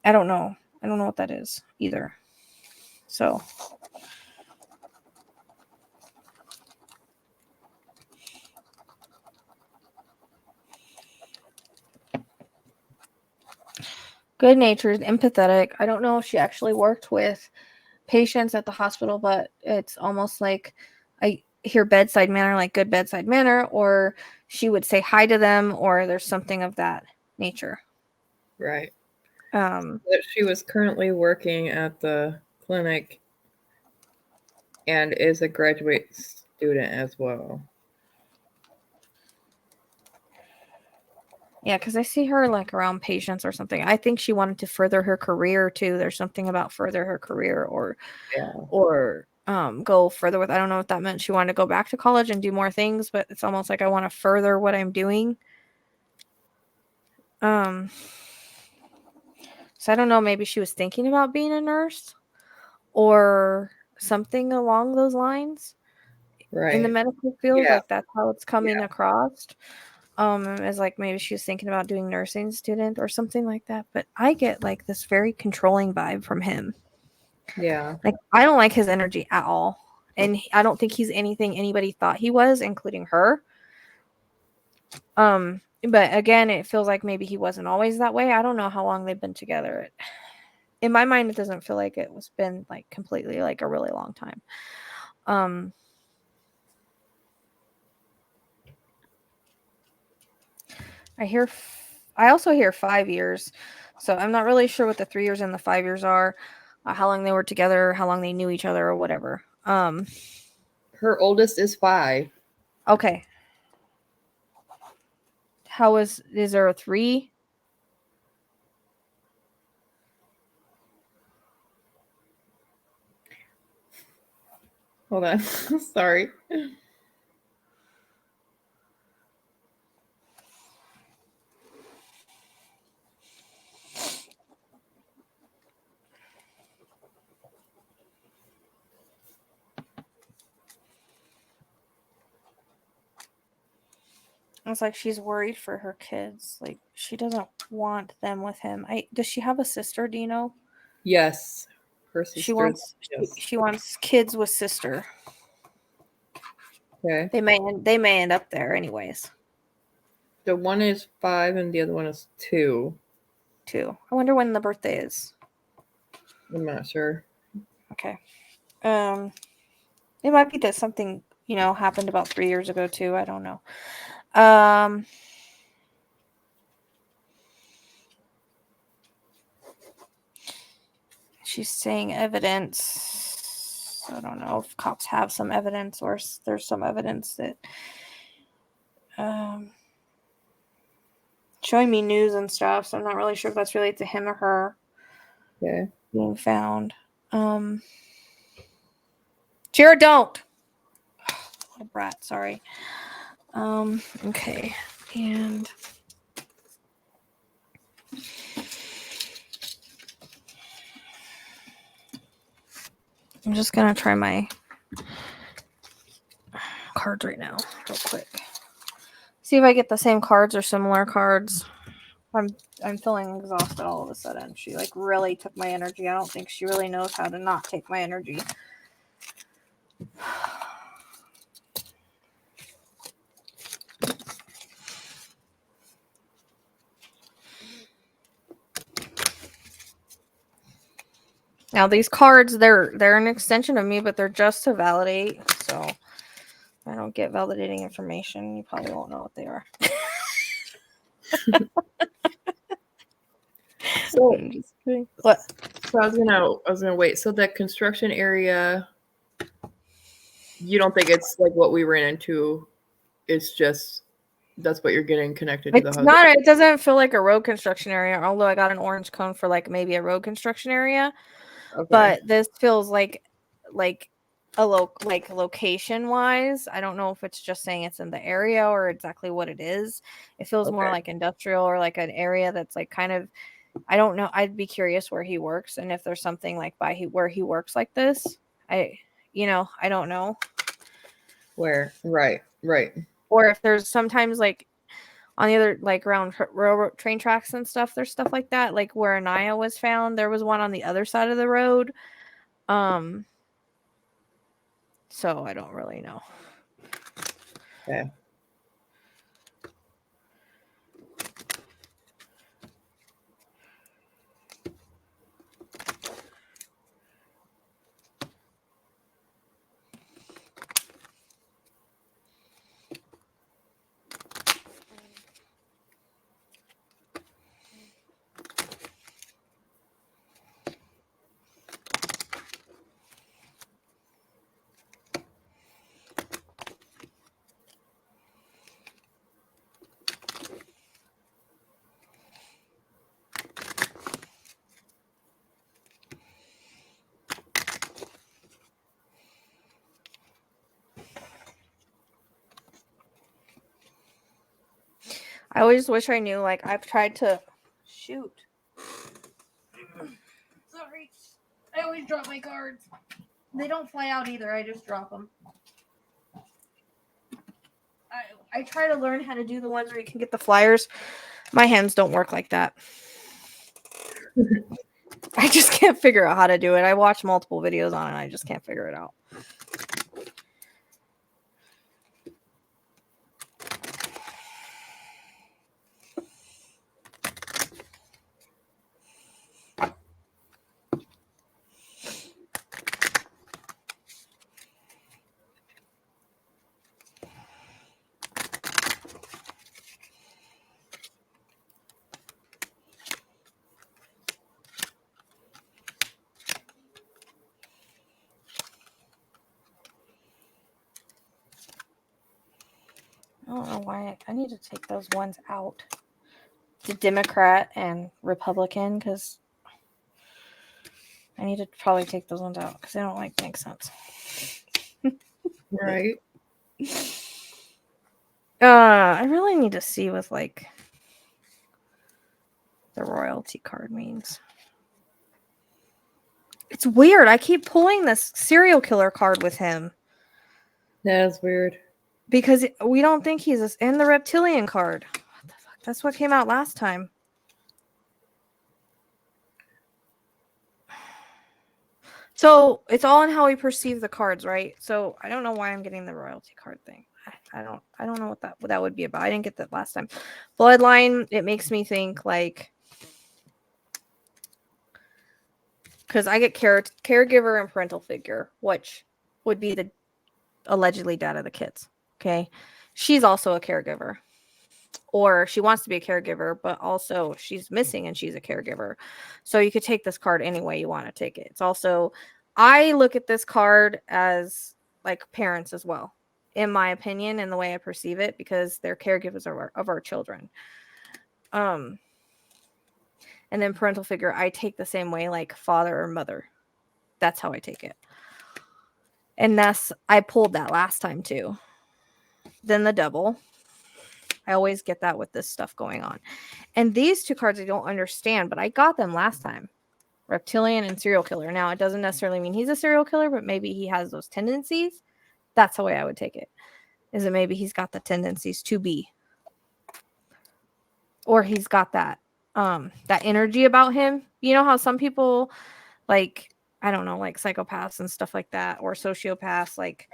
I don't know. I don't know what that is either. So good natured, empathetic. I don't know if she actually worked with patients at the hospital, but it's almost like I hear bedside manner, like good bedside manner, or she would say hi to them, or there's something of that nature. Right. That she was currently working at the clinic and is a graduate student as well. Yeah, because I see her like around patients or something. I think she wanted to further her career too. There's something about further her career or go further with. I don't know what that meant. She wanted to go back to college and do more things, but it's almost like I want to further what I'm doing. So I don't know. Maybe she was thinking about being a nurse or something along those lines. Right. In the medical field, Yeah. like that's how it's coming across. As like maybe she was thinking about doing nursing student or something like that. But I get like this very controlling vibe from him. Yeah. Like I don't like his energy at all. And I don't think he's anything anybody thought he was, including her. But again, it feels like maybe he wasn't always that way. I don't know how long they've been together. In my mind, it doesn't feel like it was been like completely like a really long time. I also hear 5 years. So I'm not really sure what the 3 years and the 5 years are, how long they were together, how long they knew each other or whatever. Her oldest is 5. Okay. Is there a 3? Hold on. Sorry. It's like she's worried for her kids. Like she doesn't want them with him. Does she have a sister? Do you know? Yes. Her sister. She wants kids with sister. Okay. They may end up there anyways. The one is 5 and the other one is 2. 2. I wonder when the birthday is. I'm not sure. Okay. It might be that something, happened about 3 years ago too. I don't know. She's saying evidence. I don't know if cops have some evidence or there's some evidence that showing me news and stuff. So I'm not really sure if that's related to him or her. Okay. Being found. Jared, don't. What a brat. Sorry. Okay. And I'm just gonna try my cards right now, real quick. See if I get the same cards or similar cards. I'm feeling exhausted all of a sudden. She like really took my energy. I don't think she really knows how to not take my energy. Now these cards, they're an extension of me, but they're just to validate. So I don't get validating information. You probably won't know what they are. So I'm just kidding. What? So I was gonna wait. So that construction area, you don't think it's like what we ran into? It's just that's what you're getting connected to the husband. It doesn't feel like a road construction area, although I got an orange cone for like maybe a road construction area. Okay. But this feels like a location wise. I don't know if it's just saying it's in the area or exactly what it is. It feels more like industrial or like an area that's like kind of, I don't know. I'd be curious where he works and if there's something like where he works like this. I don't know. Where? Right. Or if there's sometimes like on the other, like around railroad train tracks and stuff, there's stuff like that. Like where Anaya was found, there was one on the other side of the road. So I don't really know. Okay. I always wish I knew. Like I've tried to shoot. Sorry, I always drop my cards. They don't fly out either. I just drop them. I try to learn how to do the ones where you can get the flyers. My hands don't work like that. I just can't figure out how to do it. I watch multiple videos on it and I just can't figure it out. I don't know why I need to take those ones out. The Democrat and Republican, because I need to probably take those ones out because they don't like make sense. Right. I really need to see what like the royalty card means. It's weird. I keep pulling this serial killer card with him. That is weird. Because we don't think he's this, and the reptilian card. What the fuck? That's what came out last time. So it's all in how we perceive the cards, right? So I don't know why I'm getting the royalty card thing. I don't know what that would be about. I didn't get that last time. Bloodline, it makes me think like, because I get caregiver and parental figure, which would be the allegedly dad of the kids. Okay. She's also a caregiver, or she wants to be a caregiver, but also she's missing and she's a caregiver. So you could take this card any way you want to take it. It's also, I look at this card as like parents as well, in my opinion, and the way I perceive it, because they're caregivers of our children. And then parental figure, I take the same way, like father or mother. That's how I take it. And I pulled that last time too. Then the double. I always get that with this stuff going on. And these two cards I don't understand, but I got them last time. Reptilian and serial killer. Now, it doesn't necessarily mean he's a serial killer, but maybe he has those tendencies. That's the way I would take it. Is it maybe he's got the tendencies to be. Or he's got that energy about him. You know how some people, like, I don't know, like psychopaths and stuff like that, or sociopaths, like,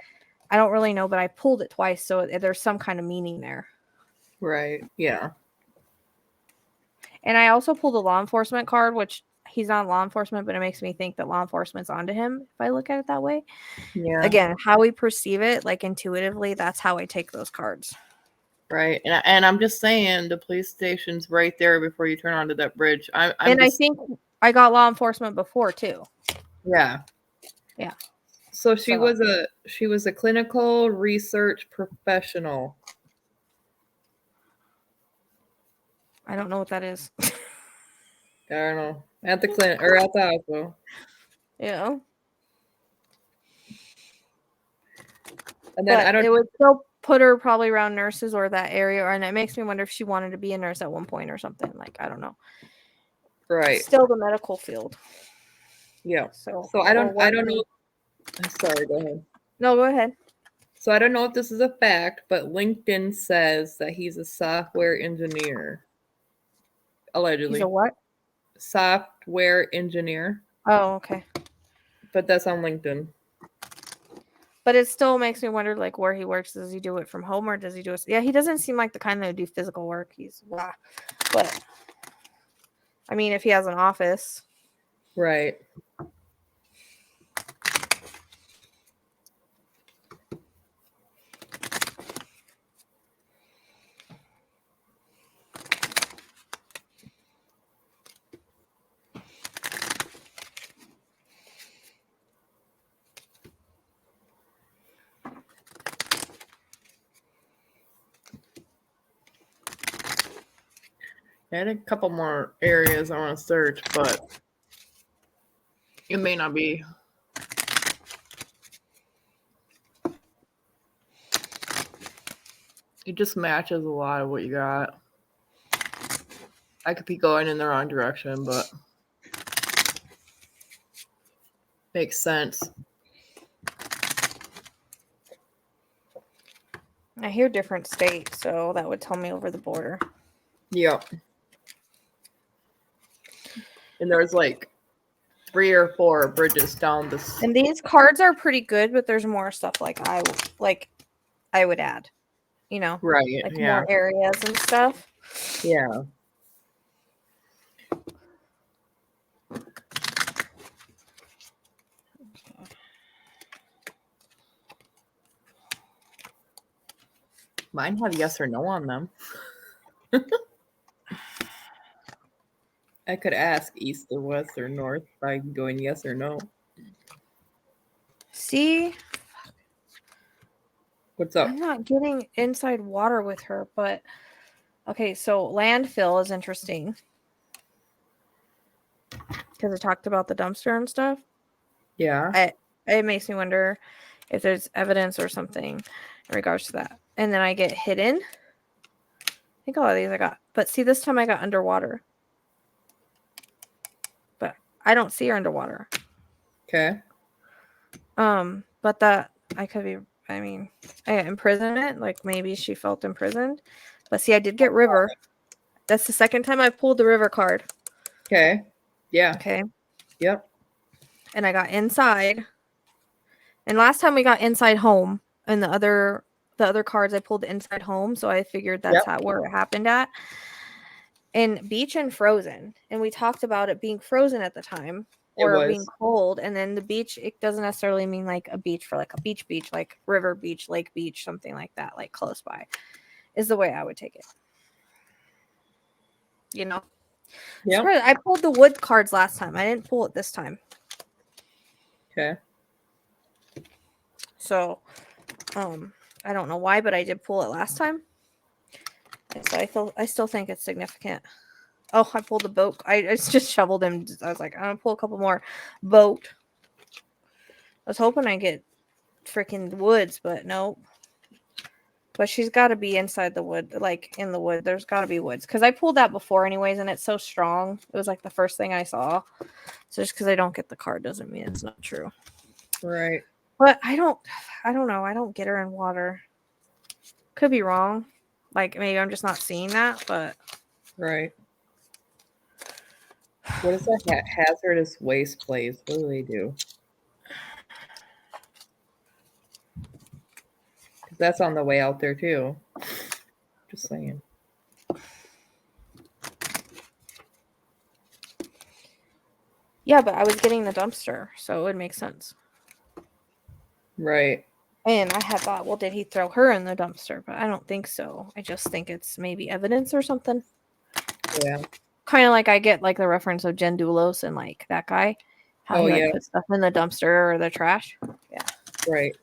I don't really know, but I pulled it twice, so there's some kind of meaning there. Right. Yeah. And I also pulled a law enforcement card, which he's not law enforcement, but it makes me think that law enforcement's onto him if I look at it that way. Yeah. Again, how we perceive it, like intuitively, that's how I take those cards. Right. And I'm just saying the police station's right there before you turn onto that bridge. I think I got law enforcement before too. Yeah. Yeah. So she was a clinical research professional. I don't know what that is. I don't know. At the clinic or at the hospital. Yeah. And then but it would still put her probably around nurses or that area, and it makes me wonder if she wanted to be a nurse at one point or something. Like, I don't know. Right. Still the medical field. Yeah. So I don't know. Sorry, go ahead. No, go ahead. So I don't know if this is a fact, but LinkedIn says that he's a software engineer. Allegedly. He's a what? Software engineer. Oh, okay. But that's on LinkedIn. But it still makes me wonder, like, where he works. Does he do it from home or does he do it? Yeah, he doesn't seem like the kind that would do physical work. He's blah. But I mean, if he has an office, right? I had a couple more areas I want to search, but it may not be. It just matches a lot of what you got. I could be going in the wrong direction, but makes sense. I hear different states, so that would tell me over the border. Yep. And there's like 3 or 4 bridges down this. And these cards are pretty good, but there's more stuff like I would add, you know, right? Like Yeah. more areas and stuff. Yeah. Mine have yes or no on them. I could ask east or west or north by going yes or no. See? What's up? I'm not getting inside water with her, but okay, so landfill is interesting. Because it talked about the dumpster and stuff. Yeah. It makes me wonder if there's evidence or something in regards to that. And then I get hidden. I think a lot of these I got. But see, this time I got underwater. But I don't see her underwater. Okay. But that I could be, I mean, I got imprisonment. Like maybe she felt imprisoned. But see, I did get river. That's the second time I pulled the river card. Okay. Yeah. Okay. Yep. And I got inside. And last time we got inside home, and the other cards I pulled inside home, so I figured that's where it happened at. And beach and frozen, and we talked about it being frozen at the time, or being cold. And then the beach, it doesn't necessarily mean like a beach for like a beach, like river beach, lake beach, something like that, like close by, is the way I would take it. You know. Yeah. I pulled the wood cards last time. I didn't pull it this time. Okay. So, I don't know why, but I did pull it last time. And so I still think it's significant. Oh, I pulled the boat. I just shoveled him. I was like, I'm gonna pull a couple more. Boat. I was hoping I get freaking woods, but nope. But she's got to be inside the wood, like in the wood. There's got to be woods. Because I pulled that before anyways, and it's so strong. It was like the first thing I saw. So just because I don't get the card doesn't mean it's not true. Right. But I don't know. I don't get her in water. Could be wrong. Like, maybe I'm just not seeing that, but... Right. What is that hazardous waste place? What do they do? That's on the way out there too. Just saying. Yeah, but I was getting the dumpster, so it would make sense. Right. And I had thought, well, did he throw her in the dumpster? But I don't think so. I just think it's maybe evidence or something. Yeah. Kind of like I get like the reference of Jen Doulos and like that guy. How he like, put stuff in the dumpster or the trash. Yeah. Right.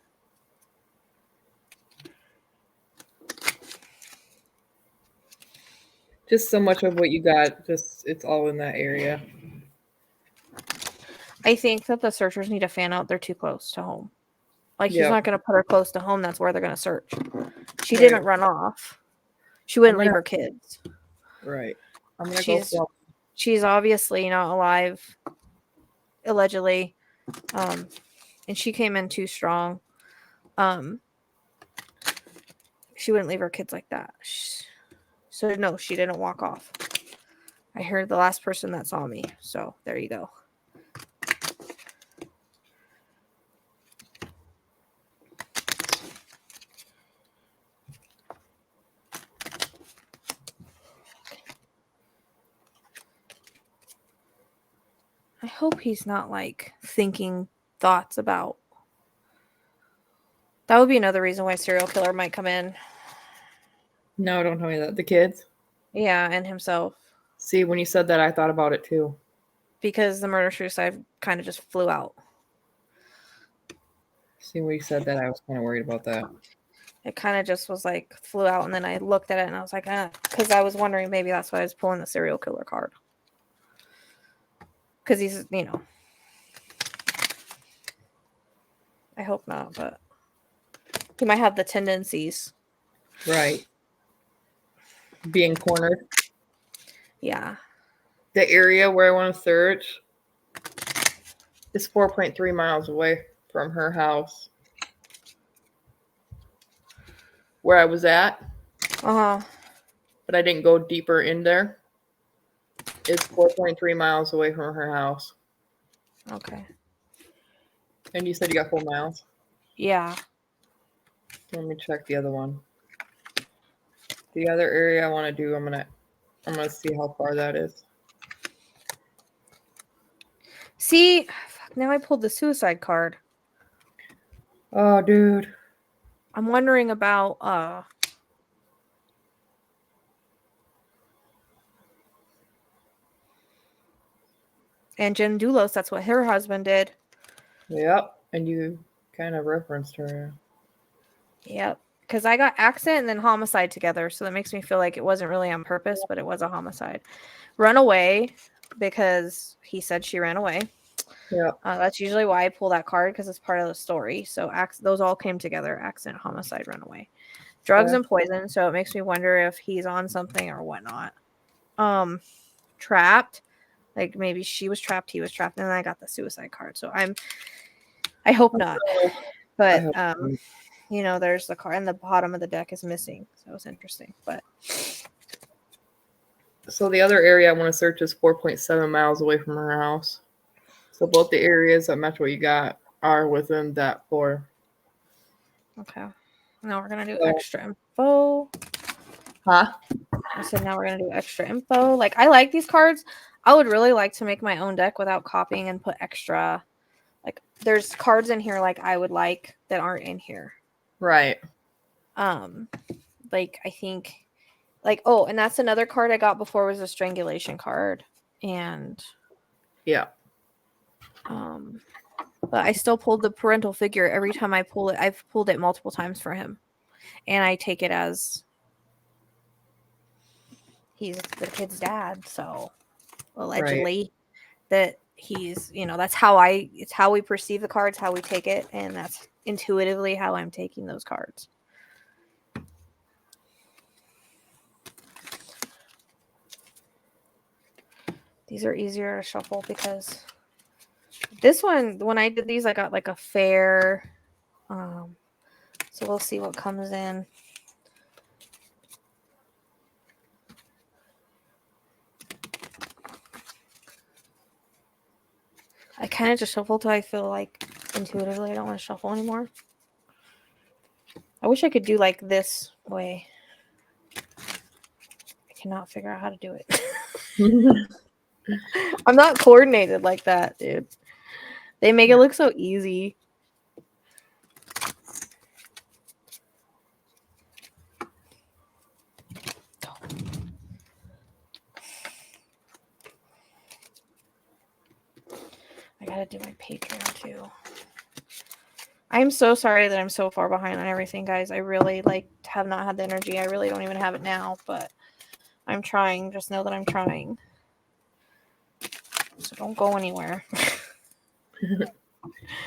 Just so much of what you got, it's all in that area. I think that the searchers need to fan out. They're too close to home. Like, he's not going to put her close to home. That's where they're going to search. She didn't run off. She wouldn't leave her kids. Right. I'm going to go. She's obviously not alive, allegedly. And she came in too strong. She wouldn't leave her kids like that. So no, she didn't walk off. I heard the last person that saw me. So there you go. I hope he's not like thinking thoughts about. That would be another reason why serial killer might come in. No, don't tell me that. The kids? Yeah, and himself. See, when you said that, I thought about it too. Because the murder-suicide kind of just flew out. See, when you said that, I was kind of worried about that. It kind of just was like flew out, and then I looked at it and I was like, because I was wondering maybe that's why I was pulling the serial killer card. Because he's, I hope not, but he might have the tendencies. Right. Being cornered. Yeah. The area where I want to search is 4.3 miles away from her house. Where I was at. Uh-huh. But I didn't go deeper in there. It's 4.3 miles away from her house. Okay. And you said you got 4 miles? Yeah. Let me check the other one. The other area I want to do, I'm gonna see how far that is. See, now I pulled the suicide card. Oh, dude. I'm wondering about and Jen Doulos, that's what her husband did. Yep. And you kind of referenced her. Yep. Because I got accident and then homicide together. So that makes me feel like it wasn't really on purpose, but it was a homicide. Runaway, because he said she ran away. Yeah. That's usually why I pull that card, because it's part of the story. So those all came together. Accident, homicide, runaway. Drugs and poison. So it makes me wonder if he's on something or whatnot. Trapped. Like maybe she was trapped, he was trapped, and then I got the suicide card. So I hope not. But there's the card, and the bottom of the deck is missing. So it's interesting. But so the other area I want to search is 4.7 miles away from her house. So both the areas that match what you got are within that 4. Okay. Now we're gonna do extra info. Huh? I said now we're gonna do extra info. Like I like these cards. I would really like to make my own deck without copying and put extra. Like there's cards in here like I would like that aren't in here. Right. Like I think and that's another card I got before was a strangulation card. And yeah. But I still pulled the parental figure every time I pull it. I've pulled it multiple times for him. And I take it as he's the kid's dad, so allegedly that he's, that's it's how we perceive the cards, how we take it, and that's intuitively how I'm taking those cards. These are easier to shuffle because this one, when I did these, I got like a fair. So we'll see what comes in. I kind of just shuffle till I feel like intuitively I don't want to shuffle anymore. I wish I could do like this way. I cannot figure out how to do it. I'm not coordinated like that, dude. They make it look so easy. I gotta do my Pateron too. I'm so sorry that I'm so far behind on everything, guys. I really have not had the energy. I really don't even have it now, but I'm trying. Just know that I'm trying. So don't go anywhere.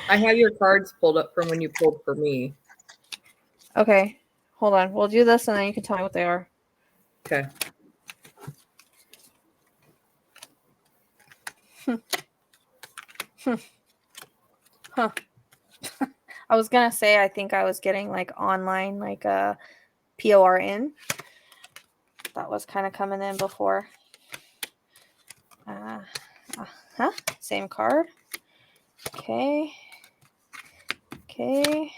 I have your cards pulled up from when you pulled for me. Okay. Hold on. We'll do this and then you can tell me what they are. Okay. Huh. I was gonna say I think I was getting like online Porn. That was kind of coming in before. Same card. Okay. Okay.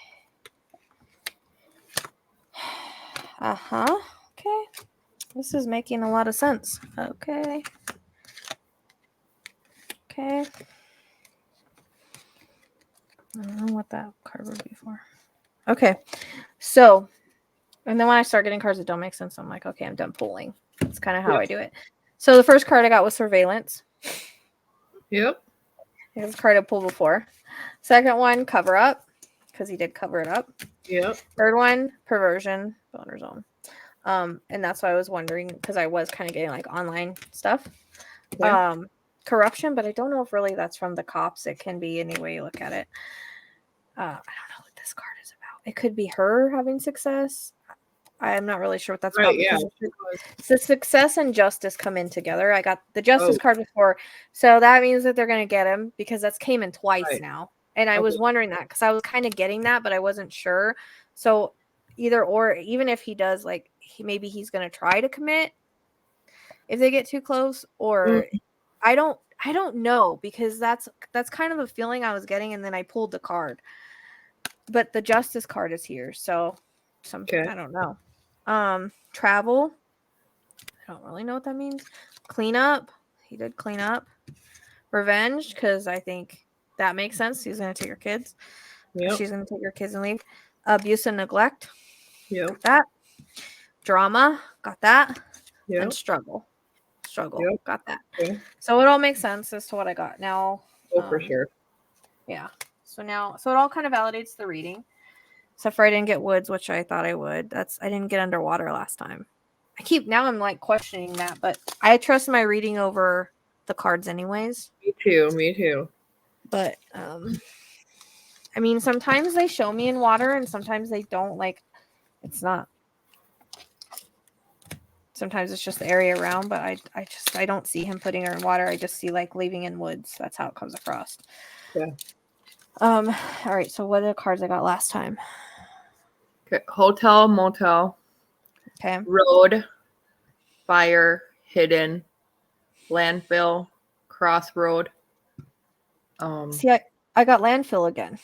Okay. This is making a lot of sense. Okay. Okay. I don't know what that card would be for. Okay. So, and then when I start getting cards that don't make sense, I'm like, okay, I'm done pulling. That's kind of how I do it. So the first card I got was surveillance. Yep. It's a card I pulled before. Second one, cover up, because he did cover it up. Yep. Third one, perversion, boner zone. And that's why I was wondering, because I was kind of getting like online stuff. Yeah. Corruption, but I don't know if really that's from the cops. It can be any way you look at it. I don't know what this card is about. It could be her having success. I'm not really sure what that's about. Yeah. So success and justice come in together. I got the justice card before, so that means that they're going to get him, because that's came in twice now. And I was wondering that, because I was kind of getting that, but I wasn't sure. So either or, even if he does, like, maybe he's going to try to commit if they get too close, or I don't know, because that's kind of a feeling I was getting, and then I pulled the card. But the justice card is here, so I don't know. Travel. I don't really know what that means. Clean up. He did clean up. Revenge, because I think that makes sense. He's going to take your kids. Yep. She's going to take your kids and leave. Abuse and neglect. Yep. Got that. Drama. Got that. Yep. And struggle. Yep. Got that. Okay. So it all makes sense as to what I got. Now. For sure. Yeah. So it all kind of validates the reading. Except for I didn't get woods, which I thought I would. I didn't get underwater last time. I'm like questioning that, but I trust my reading over the cards anyways. Me too. But I mean, sometimes they show me in water and sometimes they don't. Like, it's not. Sometimes it's just the area around, but I don't see him putting her in water. I just see like leaving in woods. That's how it comes across. Yeah. All right. So what are the cards I got last time? Okay. Hotel, motel. Okay. Road, fire, hidden, landfill, crossroad. See, I got landfill again.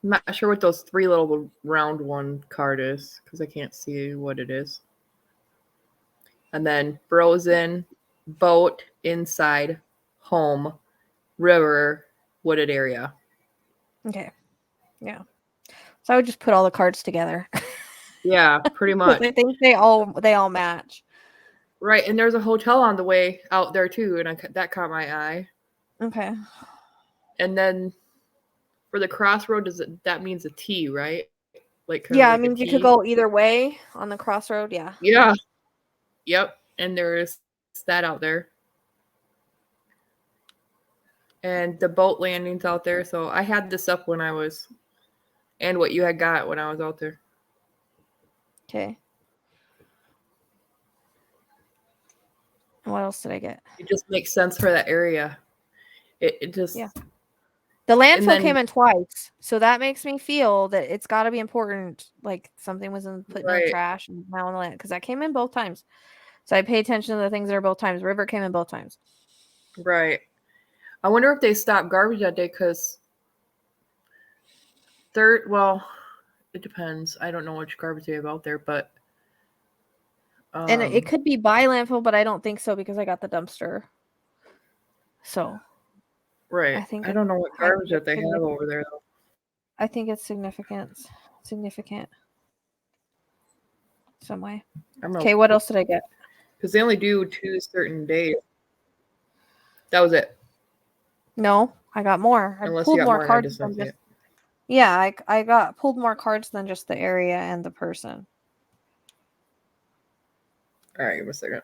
I'm not sure what those three little round one card is, because I can't see what it is. And then frozen, boat, inside, home, river, wooded area. Okay. Yeah. So I would just put all the cards together. Yeah, pretty much. I think they all match. Right, and there's a hotel on the way out there too, and that caught my eye. Okay. And then for the crossroad, that means a T, right? Like yeah, I mean you could go either way on the crossroad. Yeah. Yeah. Yep. And there's that out there. And the boat landing's out there. So I had this up when I was, and what you had got when I was out there. Okay. What else did I get? It just makes sense for that area. It just. Yeah. The landfill came in twice. So that makes me feel that it's got to be important. Like something was put in the trash and now on the land. Because that came in both times. So I pay attention to the things that are both times. River came in both times. Right. I wonder if they stopped garbage that day because it depends. I don't know which garbage they have out there, but and it could be by landfill, but I don't think so because I got the dumpster. So right. I don't know what garbage that they have over there though. I think it's significant. Some way. Okay, what else did I get? Because they only do 2 certain days. That was it. No, I got more. I pulled more cards than just. Yeah, I got pulled more cards than just the area and the person. All right, give me a second.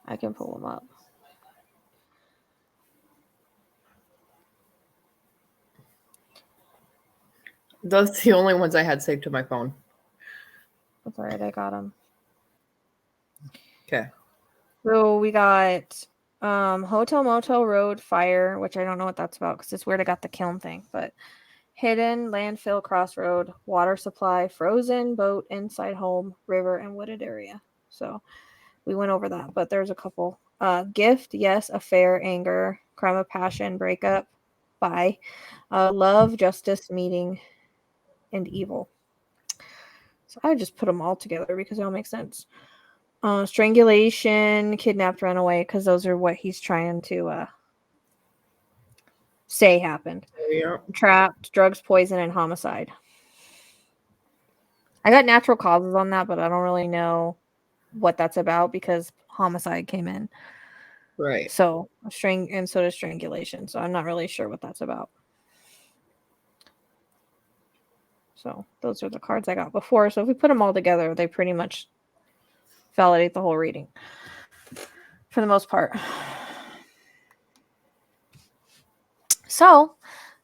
I can pull them up. Those are the only ones I had saved to my phone. That's all right. I got them. Okay. So we got Hotel Motel Road fire, which I don't know what that's about because it's weird I got the kiln thing, but hidden landfill crossroad, water supply, frozen boat inside home, river, and wooded area. So we went over that, but there's a couple. Gift, yes, affair, anger, crime of passion, breakup, bye. Love, justice, meeting, and evil. So I just put them all together because they all make sense. Strangulation, kidnapped, runaway, because those are what he's trying to say happened. Yeah. Trapped, drugs, poison, and homicide. I got natural causes on that, but I don't really know what that's about because homicide came in. Right. So and so does strangulation. So I'm not really sure what that's about. So those are the cards I got before. So if we put them all together, they pretty much validate the whole reading for the most part. So,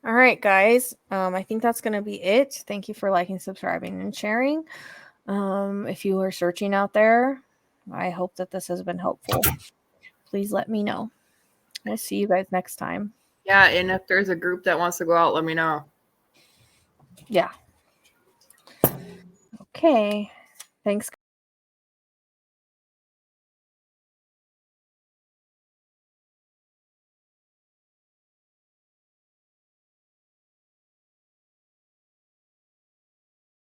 all right, guys. I think that's going to be it. Thank you for liking, subscribing, and sharing. If you are searching out there, I hope that this has been helpful. Please let me know. I'll see you guys next time. Yeah, and if there's a group that wants to go out, let me know. Yeah. Okay. Thanks.